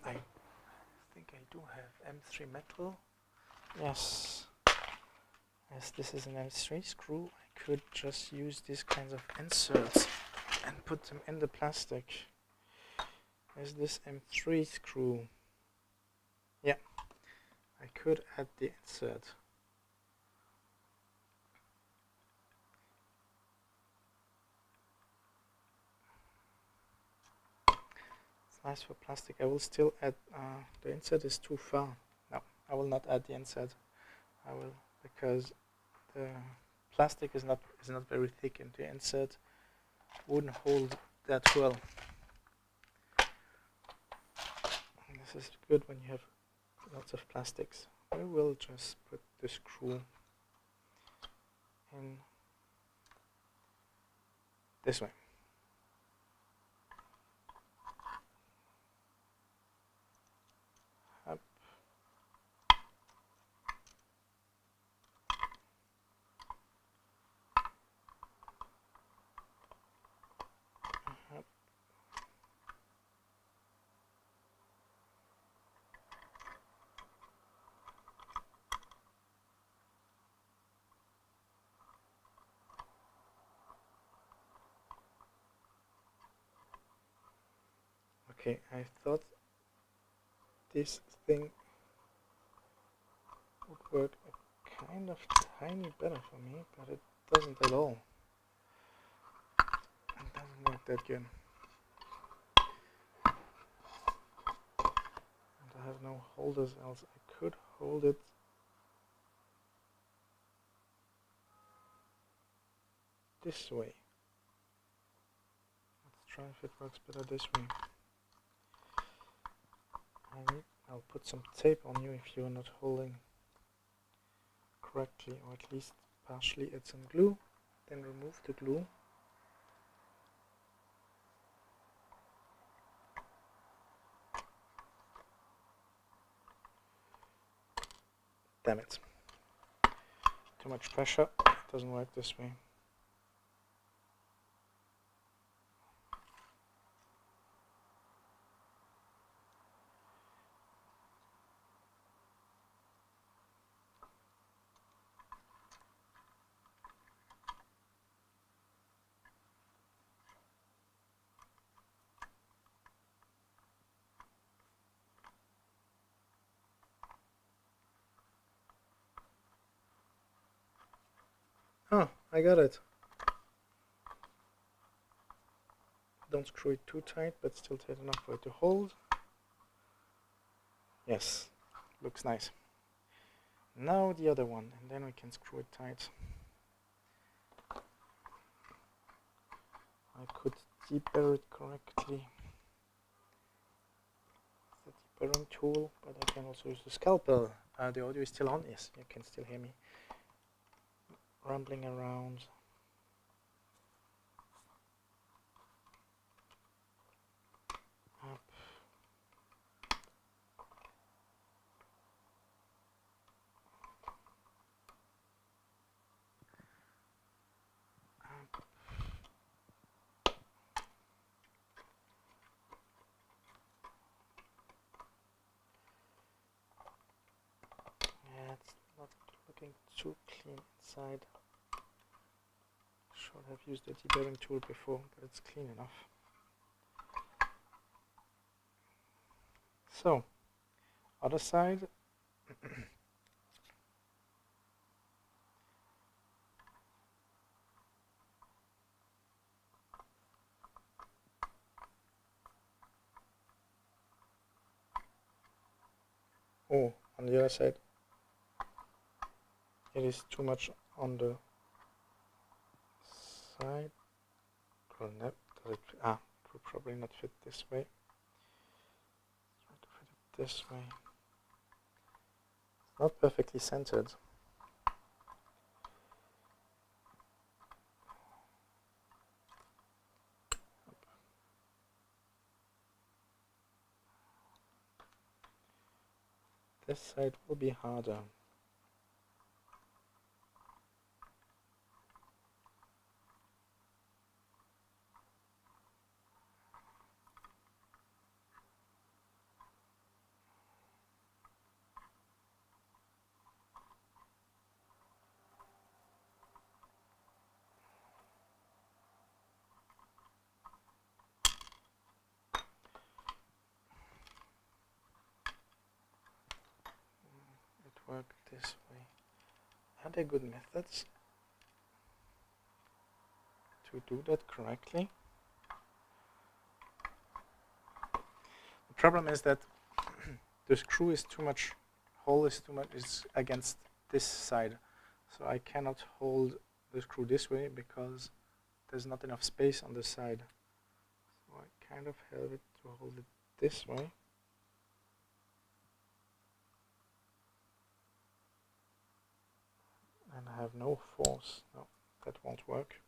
I think I do have M3 metal. Yes. As this is an M3 screw, I could just use these kinds of inserts and put them in the plastic. There's this M3 screw. Yeah, I could add the insert. Nice for plastic. I will still add, the insert is too far. No, I will not add the insert. I will, because the plastic is not very thick and the insert wouldn't hold that well. And this is good when you have lots of plastics. We will just put the screw in this way. Up. Up. Okay, I thought this thing would work kind of tiny better for me, but it doesn't at all. It doesn't work that good. And I have no holders, else I could hold it this way. Let's try if it works better this way. I'll put some tape on you if you're not holding correctly, or at least partially add some glue, then remove the glue. Damn it. Too much pressure, it doesn't work this way. Oh, I got it. Don't screw it too tight, but still tight enough for it to hold. Yes, looks nice. Now the other one, and then we can screw it tight. I could deburr it correctly with the deburring tool, but I can also use the scalpel. The audio is still on? Yes, you can still hear me rumbling around. Up. Up. Yeah, it's not looking too clean inside. Should have used the deburring tool before, but it's clean enough. So, other side. Oh, on the other side, it is too much on the side. Does it, it will probably not fit this way. Try to fit it this way. It's not perfectly centered. This side will be harder. Work this way. Are there good methods to do that correctly? problem is that the screw is too much, hole is too much, is against this side. So I cannot hold the screw this way because there's not enough space on the side. So I kind of have it to hold it this way. And I have no force. No, that won't work.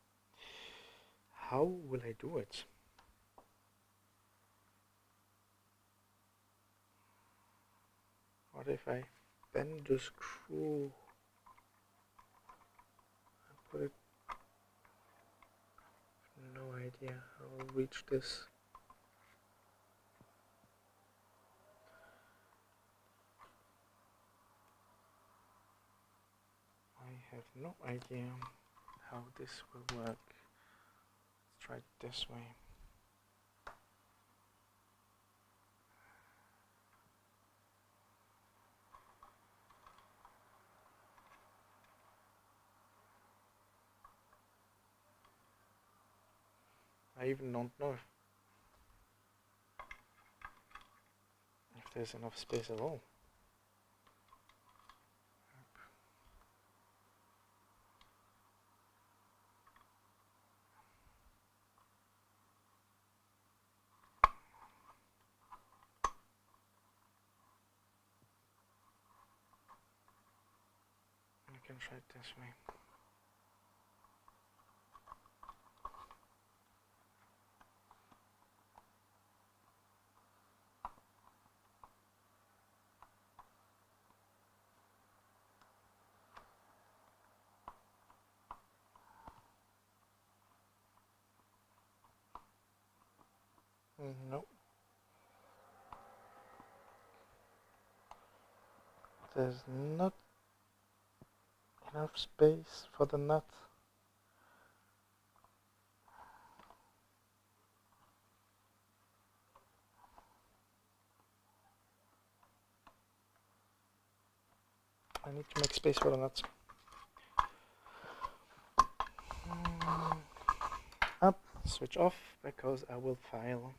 How will I do it? What if I bend the screw and put it? No idea how I'll reach this. I have no idea how this will work. Let's try it this way. I even don't know if there's enough space at all. I can try it this way. No. There's not enough space for the nut. I need to make space for the nuts. Up, switch off, because I will file.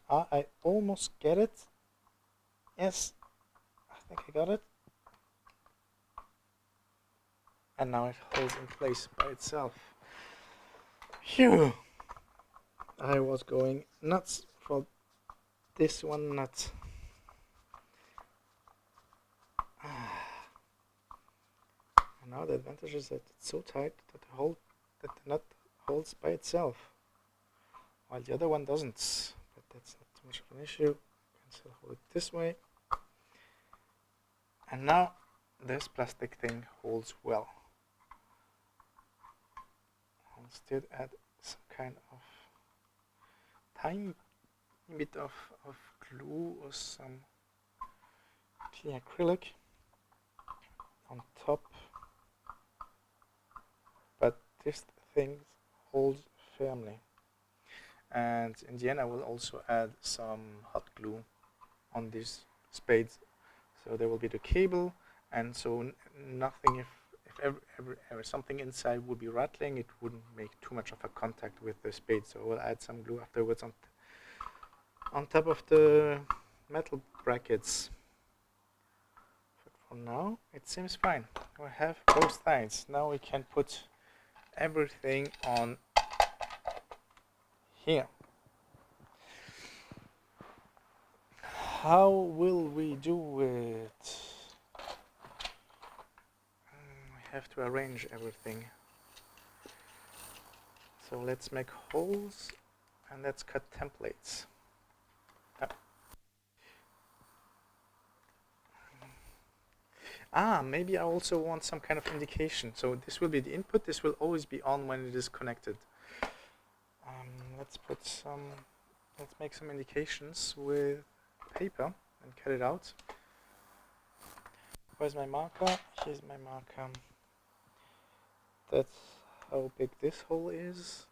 I almost get it. Yes, I think I got it. And now it holds in place by itself. Phew! I was going nuts for this one nut. And now the advantage is that it's so tight that the nut holds by itself, while the other one doesn't. But that's not too much of an issue. You can still hold it this way. And now this plastic thing holds well. I'll instead add some kind of tiny bit of glue or some clear acrylic on top, but this thing holds firmly. And in the end I will also add some hot glue on these spades, so there will be the cable, and so nothing, if ever something inside would be rattling, it wouldn't make too much of a contact with the spade. So we'll add some glue afterwards on top of the metal brackets. But for now it seems fine. We have both sides. Now we can put everything on here. How will we do it? We have to arrange everything. So let's make holes and let's cut templates. Maybe I also want some kind of indication. So this will be the input. This will always be on when it is connected. Let's make some indications with paper and cut it out. Where's my marker? Here's my marker. That's how big this hole is.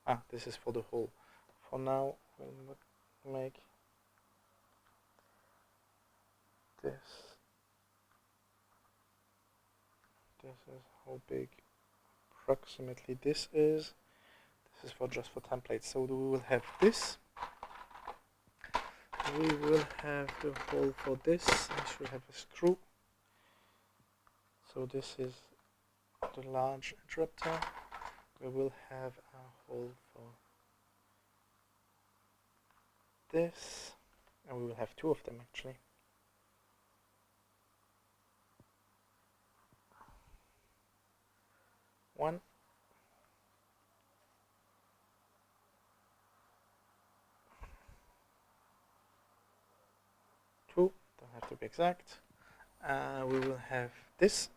And this is for the hole. For now, we'll make this. This is how big approximately this is. This is just for templates. So we will have this. We will have the hole for this. I should have a screw. So this is the large interrupter. We will have a hole for this, and we will have two of them actually. One. Two, don't have to be exact. We will have this.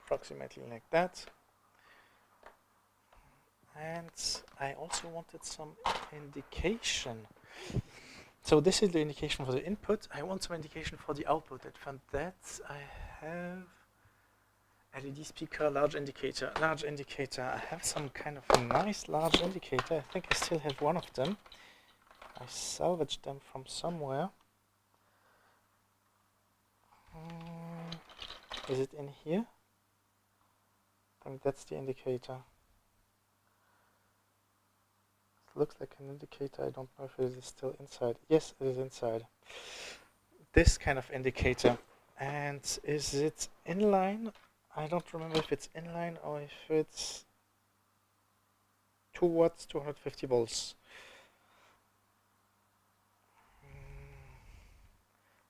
Approximately like that. And I also wanted some indication. So this is the indication for the input. I want some indication for the output. And for that I have LED speaker, large indicator. I have some kind of a nice large indicator. I think I still have one of them. I salvaged them from somewhere. Is it in here? I think that's the indicator. It looks like an indicator. I don't know if it is still inside. Yes, it is inside. This kind of indicator. And is it inline? I don't remember if it's inline or if it's 2 watts, 250 volts.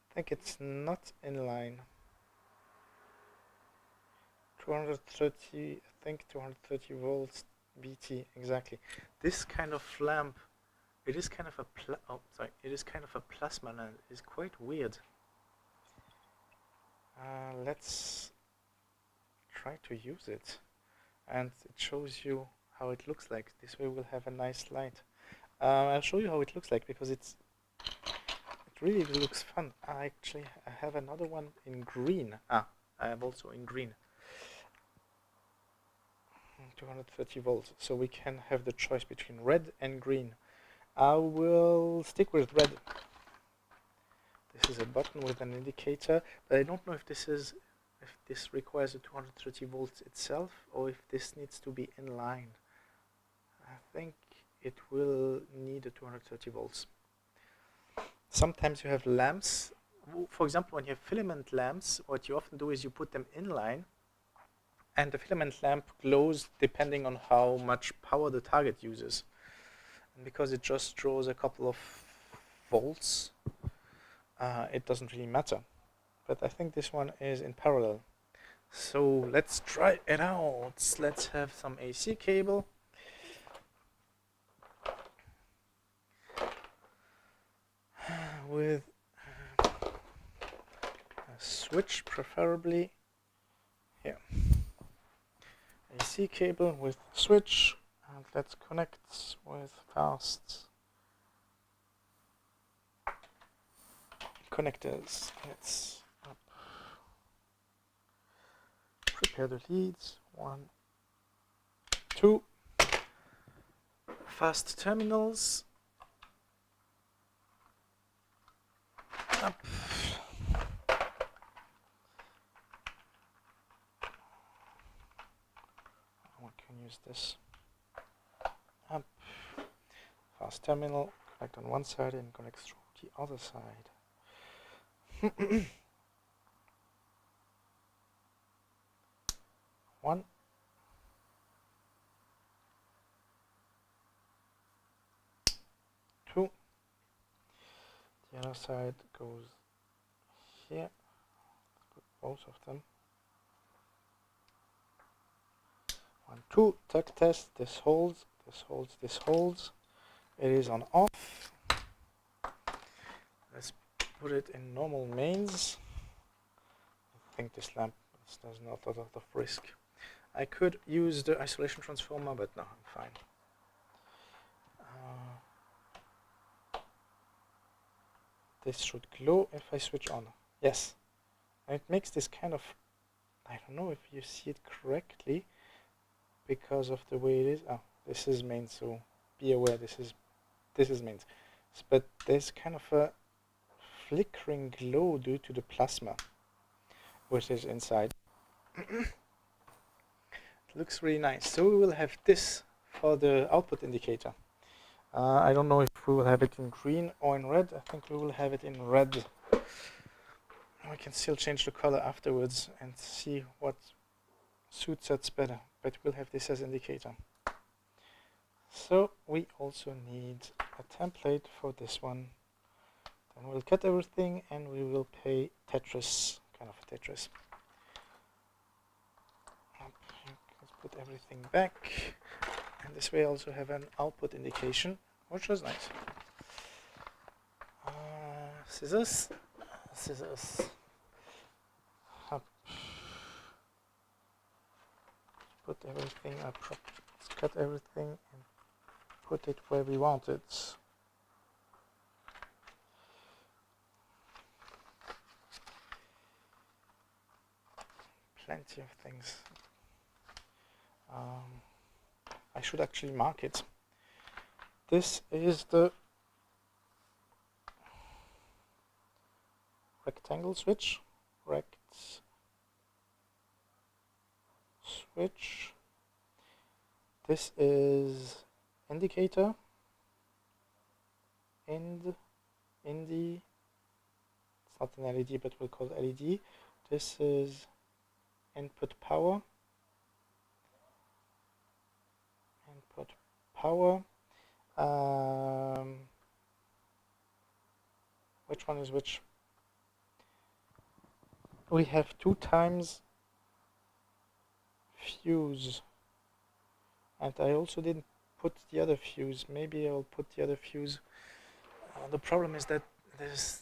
I think it's not inline. 230, I think 230 volts BT, exactly. This kind of lamp, it is kind of a plasma lamp. It's quite weird. Let's try to use it, and it shows you how it looks like. This way we'll have a nice light. I'll show you how it looks like because it really looks fun. I have another one in green. I have also in green. 230 volts. So we can have the choice between red and green. I will stick with red. This is a button with an indicator, but I don't know if this requires a 230 volts itself or if this needs to be in line. I think it will need a 230 volts. Sometimes you have lamps. For example, when you have filament lamps, what you often do is you put them in line, and the filament lamp glows depending on how much power the target uses. And because it just draws a couple of volts, it doesn't really matter. But I think this one is in parallel. So let's try it out. Let's have some AC cable. With a switch, preferably. Here. AC cable with switch, and let's connect with fast connectors. Let's prepare the leads. 1, 2. Fast terminals. Up. We can use this. Up. Fast terminal. Connect on one side and connect through the other side. 1. 2. The other side goes here. Let's put both of them. 1, 2. Tuck test. This holds. This holds. This holds. It is on off. Let's put it in normal mains. I think this lamp does not a lot of risk. I could use the isolation transformer, but no, I'm fine. This should glow if I switch on. Yes. And it makes this kind of, I don't know if you see it correctly because of the way it is. Oh, this is main, so be aware this is main. But there's kind of a flickering glow due to the plasma which is inside. It looks really nice. So we will have this for the output indicator. I don't know if we will have it in green or in red. I think we will have it in red. We can still change the color afterwards and see what suits us better, but we'll have this as indicator. So we also need a template for this one. Then we'll cut everything and we will pay Tetris, kind of a Tetris. Let's put everything back. And this way I also have an output indication, which was nice. Scissors. Scissors. Up. Put everything up. Let's cut everything and put it where we want it. Plenty of things. I should actually mark it. This is the rectangle switch. Rect switch. This is indicator. It's not an LED, but we'll call it LED. This is input power. Input power. Which one is which? We have 2 times fuse, and I also didn't put the other fuse. Maybe I'll put the other fuse. The problem is that there's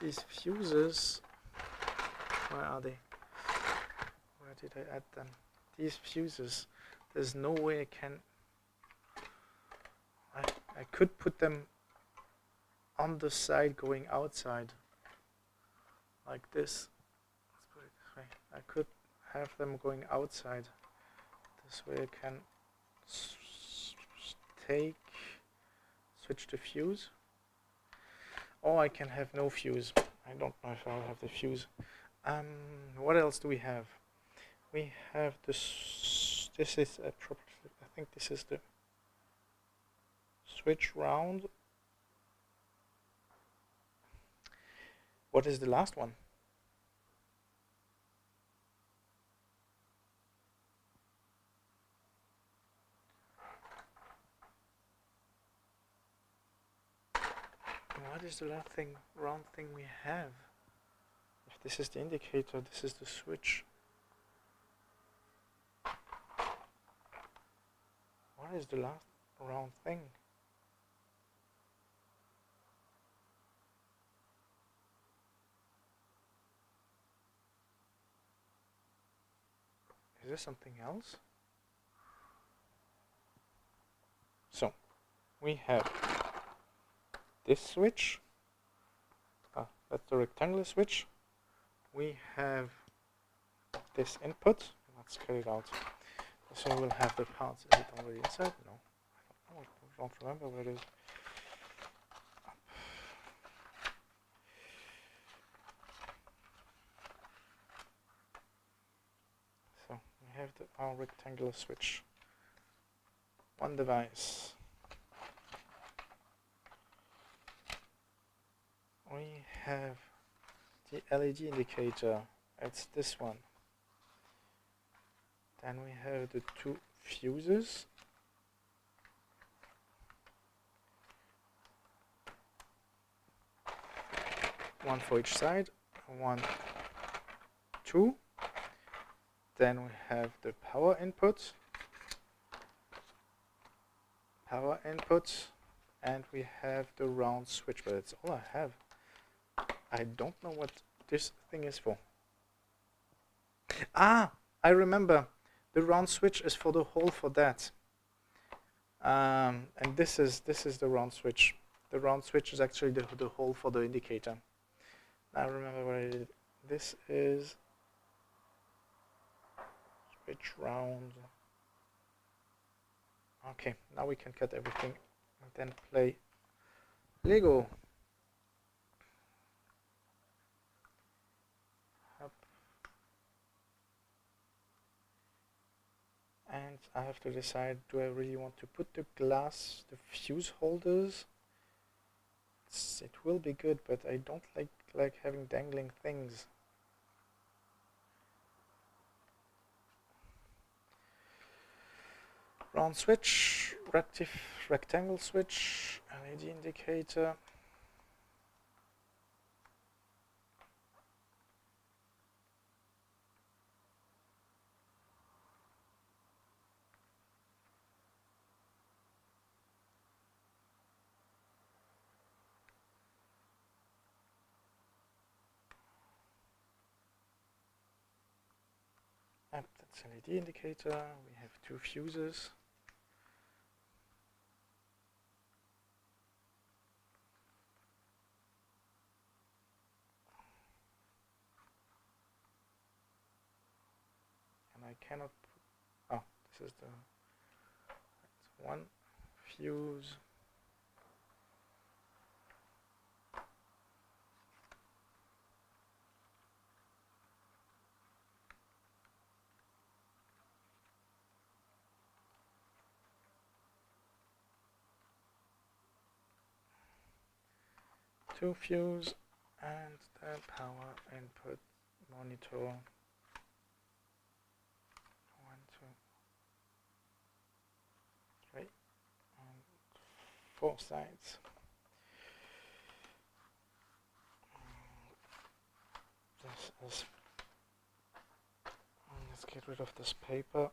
these fuses. Where are they? Where did I add them? These fuses. There's no way I can. I could put them on the side going outside, like this. Let's put it this way. I could have them going outside. This way I can switch the fuse. Or I can have no fuse. I don't know if I'll have the fuse. What else do we have? We have this. This is a proper. I think this is the switch round. What is the last one? What is the last thing, round thing we have? If this is the indicator, this is the switch. What is the last round thing? Is there something else? So, we have this switch. That's the rectangular switch. We have this input. Let's cut it out. So we'll have the parts. Is it already inside? No. I don't remember where it is. So we have our rectangular switch. One device. We have the LED indicator. It's this one. Then we have the two fuses. One for each side. 1, 2. Then we have the power input. And we have the round switch, but that's all I have. I don't know what this thing is for. Ah, I remember. The round switch is for the hole for that. And this is the round switch. The round switch is actually the hole for the indicator. I remember what I did. This is switch round. Okay, now we can cut everything and then play Lego. And I have to decide, do I really want to put the glass, the fuse holders? It will be good, but I don't like having dangling things. Round switch, rectangle switch, LED indicator. That's LED indicator. We have two fuses. And I cannot put, oh, this is the one fuse. Two fuse and the power input monitor. 1, 2, 3, and 4 sides. This is. Let's get rid of this paper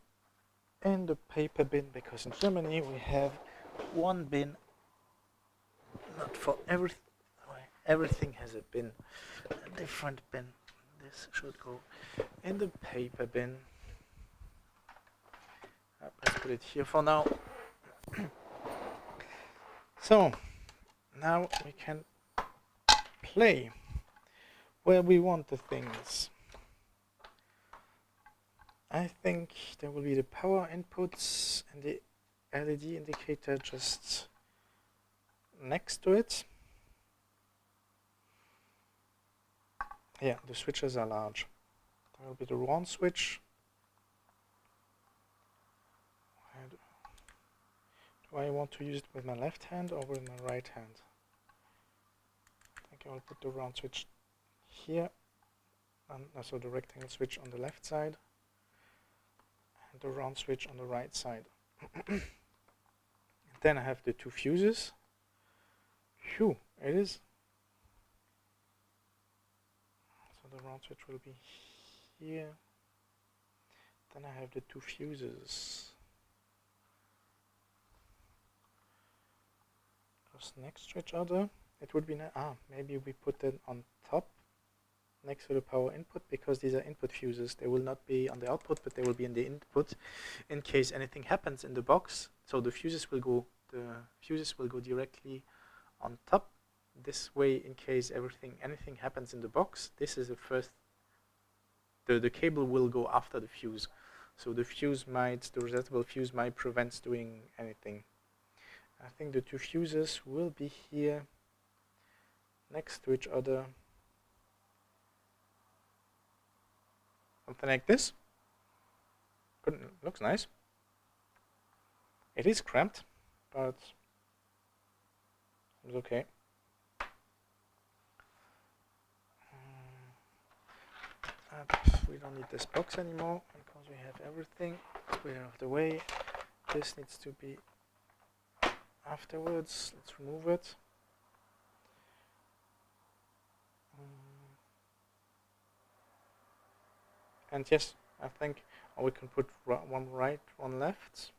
in the paper bin, because in Germany we have one bin, not for everything. Everything has a bin, a different bin. This should go in the paper bin. Let's put it here for now. So, now we can play where we want the things. I think there will be the power inputs and the LED indicator just next to it. Yeah, the switches are large. There will be the RON switch. Do I want to use it with my left hand or with my right hand? I think I will put the RON switch here, and so the rectangle switch on the left side, and the RON switch on the right side. Then I have the two fuses. Phew, it is. So the RON switch will be here. Then I have the two fuses. Next to each other. It would be maybe we put it on top next to the power input, because these are input fuses. They will not be on the output, but they will be in the input in case anything happens in the box. So the fuses will go directly on top. This way, in case anything happens in the box, this is the first. The cable will go after the fuse. So the resettable fuse might prevent doing anything. I think the two fuses will be here next to each other. Something like this. Looks nice. It is cramped, but it's okay. We don't need this box anymore because we have everything clear of the way. This needs to be afterwards. Let's remove it. And yes, I think we can put one right, one left.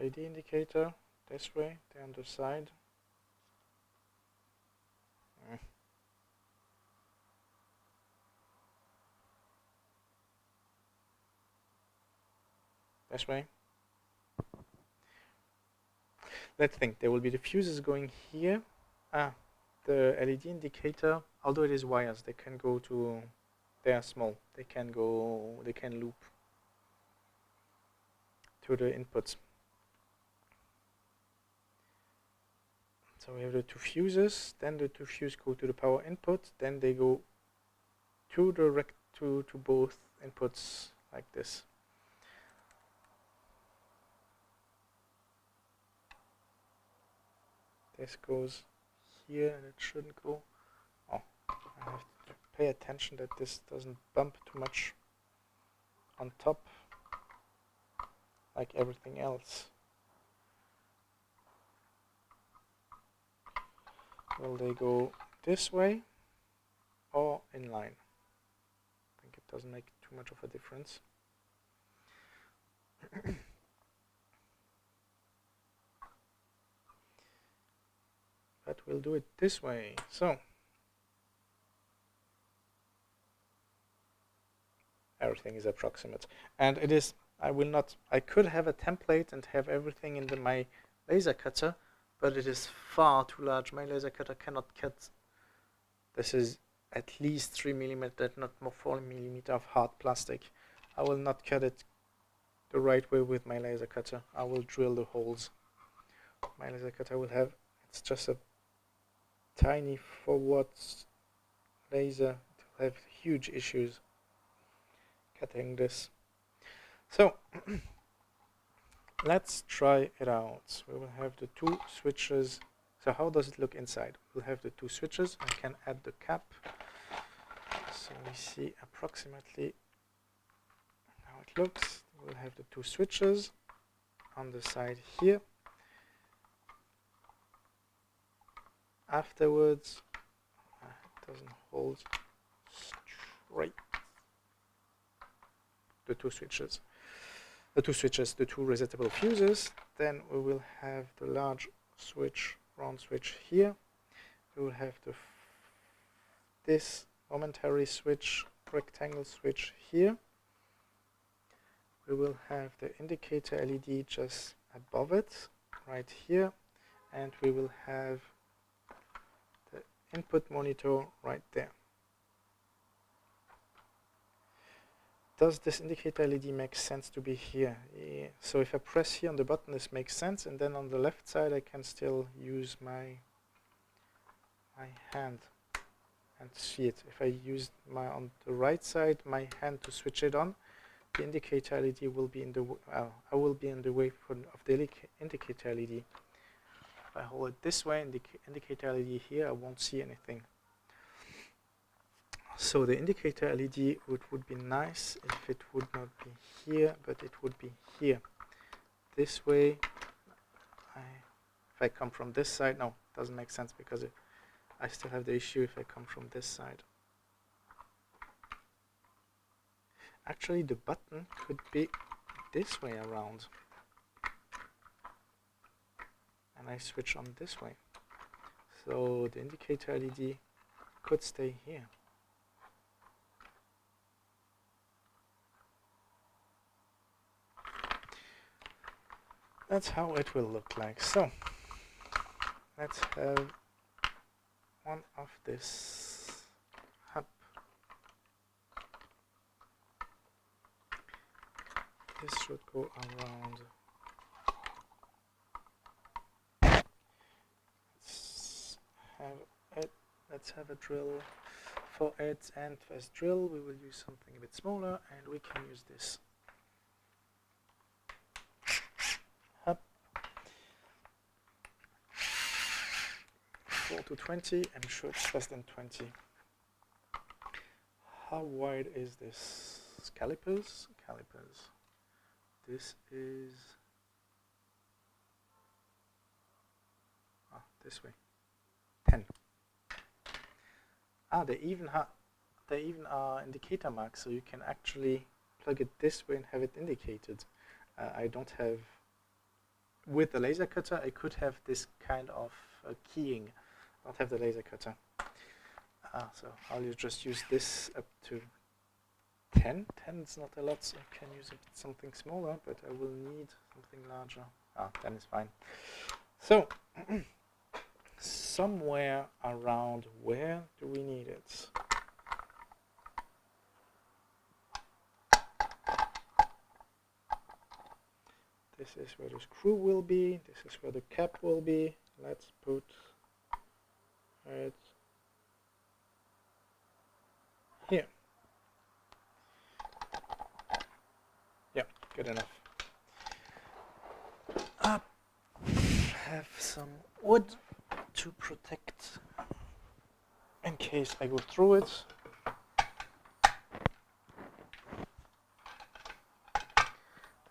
LED indicator this way, the other side. This way. Let's think. There will be the fuses going here. The LED indicator, although it is wires, they can go to. They are small. They can loop to the inputs. So we have the two fuses. Then the two fuses go to the power input. Then they go to to both inputs like this. This goes here, and it shouldn't go. Oh, I have to pay attention that this doesn't bump too much on top like everything else. Will they go this way or in line? I think it doesn't make too much of a difference. But we'll do it this way. So everything is approximate, and it is. I could have a template and have everything in my laser cutter, but it is far too large. My laser cutter cannot cut. This is at least 3 mm, not more 4 mm of hard plastic. I will not cut it the right way with my laser cutter. I will drill the holes. My laser cutter will have. It's just a tiny 4-watt laser. It will have huge issues cutting this. So let's try it out. We will have the two switches. So how does it look inside? We'll have the two switches. I can add the cap. So we see approximately how it looks. We'll have the two switches on the side here. Afterwards, it doesn't hold straight. The two resettable fuses. Then we will have the large switch, round switch here. We will have this momentary switch, rectangle switch here. We will have the indicator LED just above it, right here, and we will have the input monitor right there. does this indicator LED make sense to be here? Yeah. So if I press here on the button, this makes sense, and then on the left side I can still use my hand and see it. If I use on the right side my hand to switch it on, the indicator LED will be in the I will be in the way of the indicator LED. If I hold it this way, indicator LED here, I won't see anything. So the indicator LED would be nice if it would not be here, but it would be here. This way, if I come from this side, no, it doesn't make sense because I still have the issue if I come from this side. Actually, the button could be this way around. And I switch on this way. So the indicator LED could stay here. That's how it will look like. So let's have one of this hub. This should go around. Let's have a drill for it, and first drill we will use something a bit smaller, and we can use this. 4 to 20, I'm sure it's less than 20. How wide is this? Calipers? Calipers. This is this way. 10. They even are indicator marks, so you can actually plug it this way and have it indicated. I don't have, with the laser cutter, I could have this kind of keying. I don't have the laser cutter. So I'll just use this up to 10. 10 is not a lot, so I can use something smaller, but I will need something larger. 10 is fine. So somewhere around where do we need it? This is where the screw will be. This is where the cap will be. Let's put it here. Yeah, good enough. Have some wood to protect in case I go through it.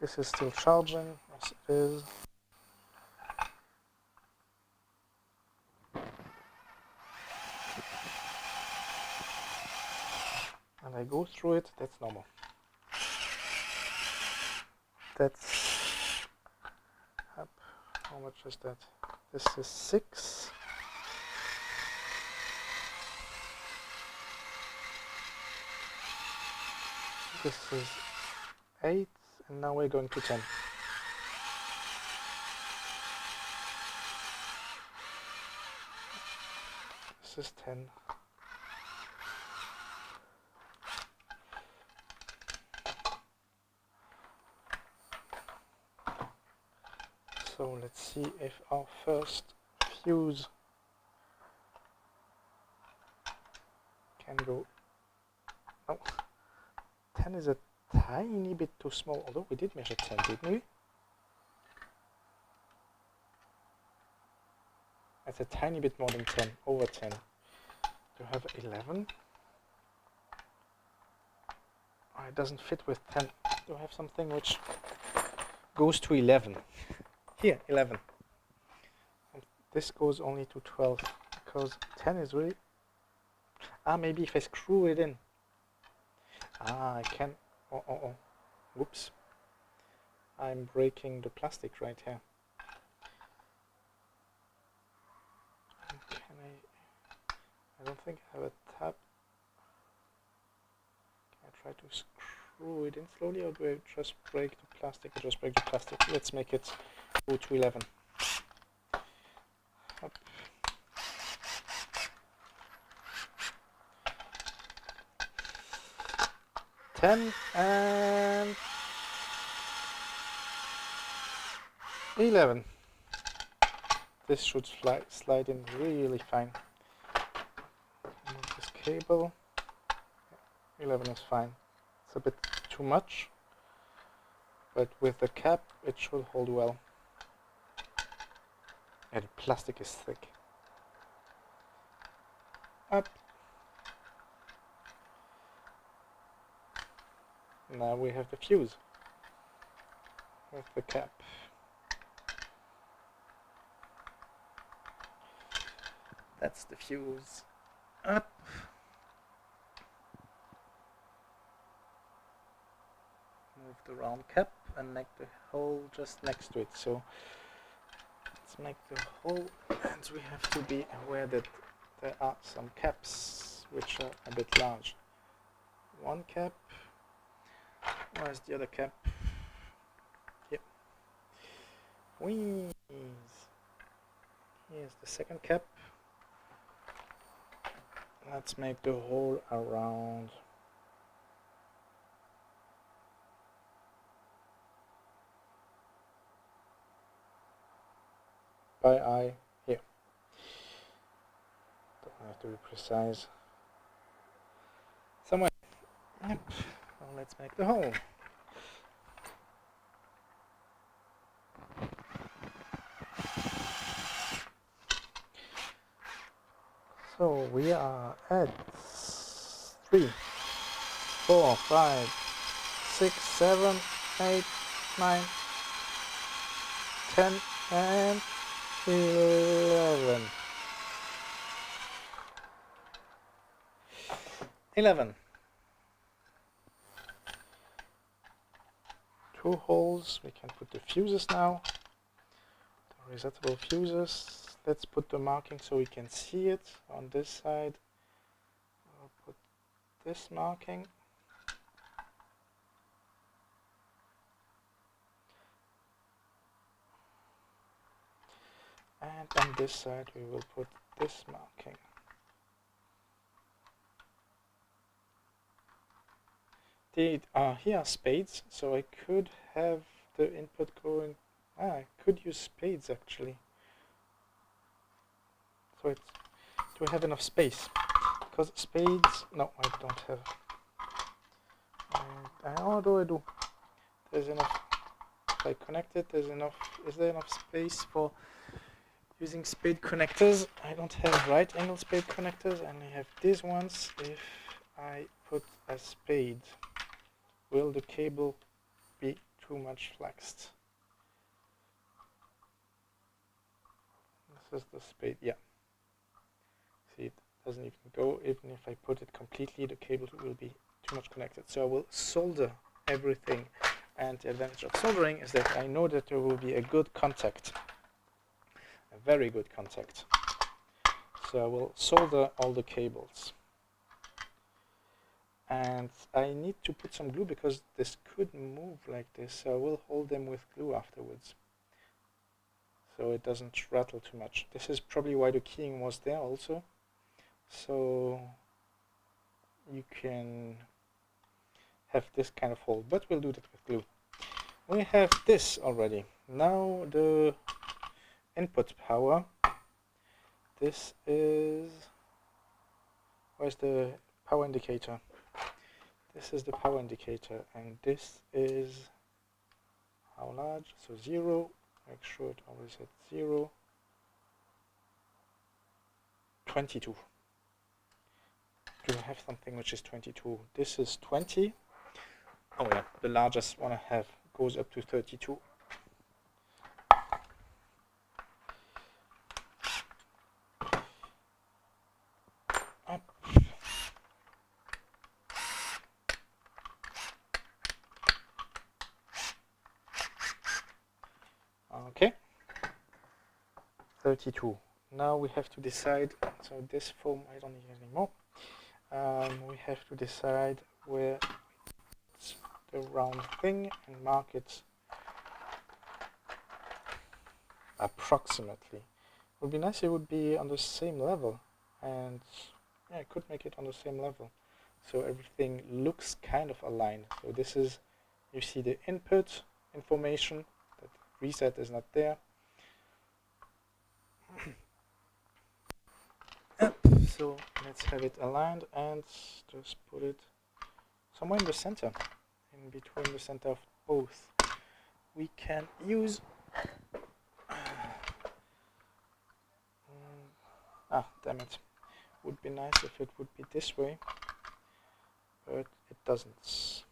This is still charging, yes it is. And I go through it, that's normal. That's up. How much is that? This is 6. This is 8, and now we're going to 10. This is 10. So let's see if our first fuse can go. No, 10 is a tiny bit too small, although we did measure 10, didn't we? That's a tiny bit more than 10, over 10. You have 11. Oh, it doesn't fit with 10. You have something which goes to 11. Here, 11. And this goes only to 12, because 10 is really... maybe if I screw it in. I can... Oh. Whoops. I'm breaking the plastic right here. Can I don't think I have a tab. Can I try to screw it in slowly, or do I just break the plastic? I just break the plastic. Let's make it go to 11. Up. 10 and 11. This should slide in really fine. Move this cable. 11 is fine. It's a bit too much, but with the cap it should hold well. And the plastic is thick. Up. Now we have the fuse with the cap. That's the fuse. Up. Move the round cap and make the hole just next to it. So let's make the hole, and we have to be aware that there are some caps which are a bit large. One cap. Where's the other cap? Here. Wheeze. Here's the second cap. Let's make the hole around by eye here. Don't have to be precise. Somewhere. Yep. Now let's make the hole. So we are at 3, 4, 5, 6, 7, 8, 9, 10 and 11. 11. 2 holes. We can put the fuses now. The resettable fuses. Let's put the marking so we can see it on this side. I'll put this marking. And on this side we will put this marking. Here are spades, so I could have the input going. I could use spades actually. So it's, do I have enough space? Because spades, no, I don't have. How do I do? There's enough. If I connect it, there's enough. Is there enough space for using spade connectors? I don't have right angle spade connectors, and I have these ones. If I put a spade, will the cable be too much flexed? This is the spade, yeah. See, it doesn't even go. Even if I put it completely, the cable will be too much connected. So I will solder everything, and the advantage of soldering is that I know that there will be a good contact, a very good contact. So I will solder all the cables. And I need to put some glue because this could move like this, so I will hold them with glue afterwards, so it doesn't rattle too much. This is probably why the keying was there also, so you can have this kind of hole, but we'll do that with glue. We have this already. Now the input power. This is, where's the power indicator? This is the power indicator, and this is how large? So 0. Make sure it always at 0. 22. Do I have something which is 22? This is 20. Oh yeah, the largest one I have goes up to 32. Up. Okay. 32. Now we have to decide, so this foam I don't need anymore. We have to decide where it's the round thing and mark it approximately. It would be nice if it would be on the same level, and yeah, I could make it on the same level. so everything looks kind of aligned. So this is, you see the input information, that reset is not there. So let's have it aligned and just put it somewhere in the center, in between the center of both. We can use damn it, would be nice if it would be this way, but it doesn't.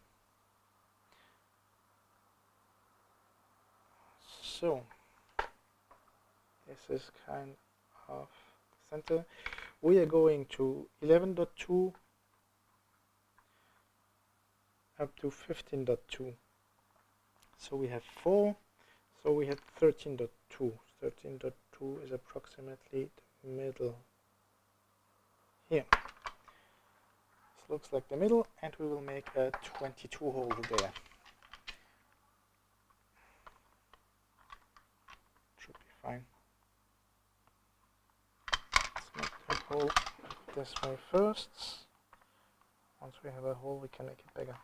So this is kind of the center. We are going to 11.2 up to 15.2. So we have 4, so we have 13.2. 13.2 is approximately the middle here. This looks like the middle, and we will make a 22 hole there. Should be fine. Let's make the hole this way first. Once we have a hole, we can make it bigger.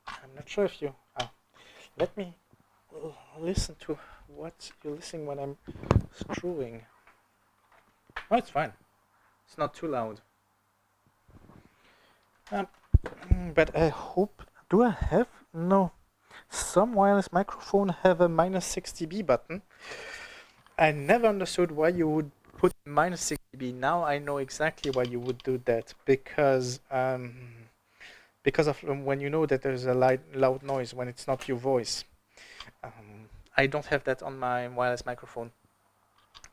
I'm not sure if you... let me listen to what you're listening when I'm screwing. Oh, it's fine. It's not too loud. But I hope... Do I have? No. Some wireless microphone have a -6 dB button. I never understood why you would put -6 dB. Now I know exactly why you would do that. Because of when you know that there's a loud noise when it's not your voice. I don't have that on my wireless microphone.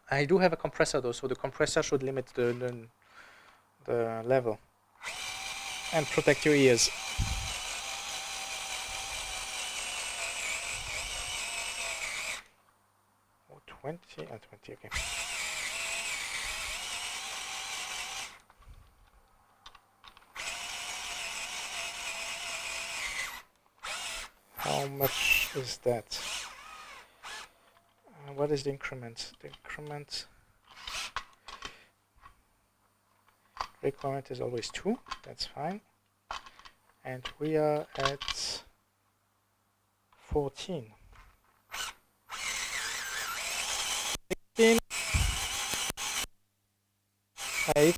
I do have a compressor though, so the compressor should limit the level and protect your ears. Oh, 20 and 20, okay. How much is that? What is the increment? The increment requirement is always 2. That's fine. And we are at 14. 16. 8.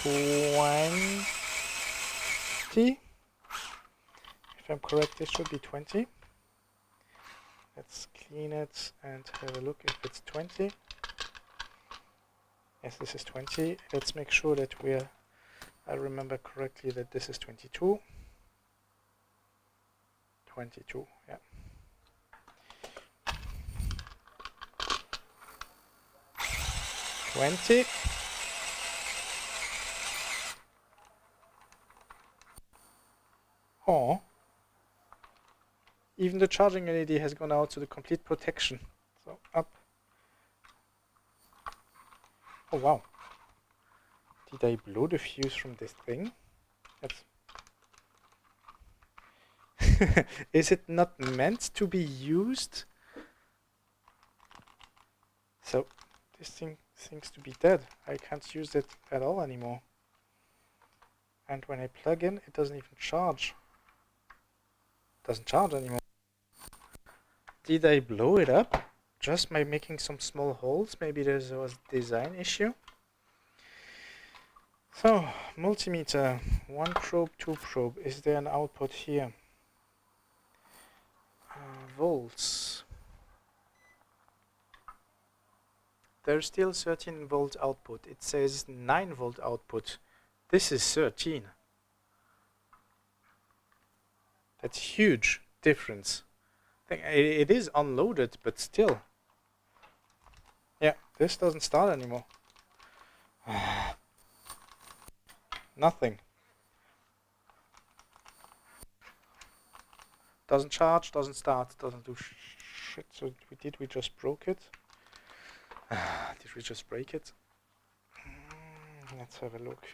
20. If I'm correct, this should be 20. Let's clean it and have a look if it's 20. Yes, this is 20. Let's make sure that I remember correctly that this is 22. 22, yeah. $20. Oh. Even the charging LED has gone out to the complete protection. So up. Oh wow. Did I blow the fuse from this thing? That's is it not meant to be used? So this thing seems to be dead. I can't use it at all anymore. And when I plug in, it doesn't even charge. It doesn't charge anymore. Did I blow it up just by making some small holes? Maybe there was a design issue. So, multimeter, 1 probe, 2 probe. Is there an output here? Volts. There's still 13 volt output. It says 9 volt output. This is 13. That's huge difference. It is unloaded, but still. Yeah, this doesn't start anymore. Nothing. Doesn't charge, doesn't start, doesn't do shit. So did we just broke it? Did we just break it? Let's have a look.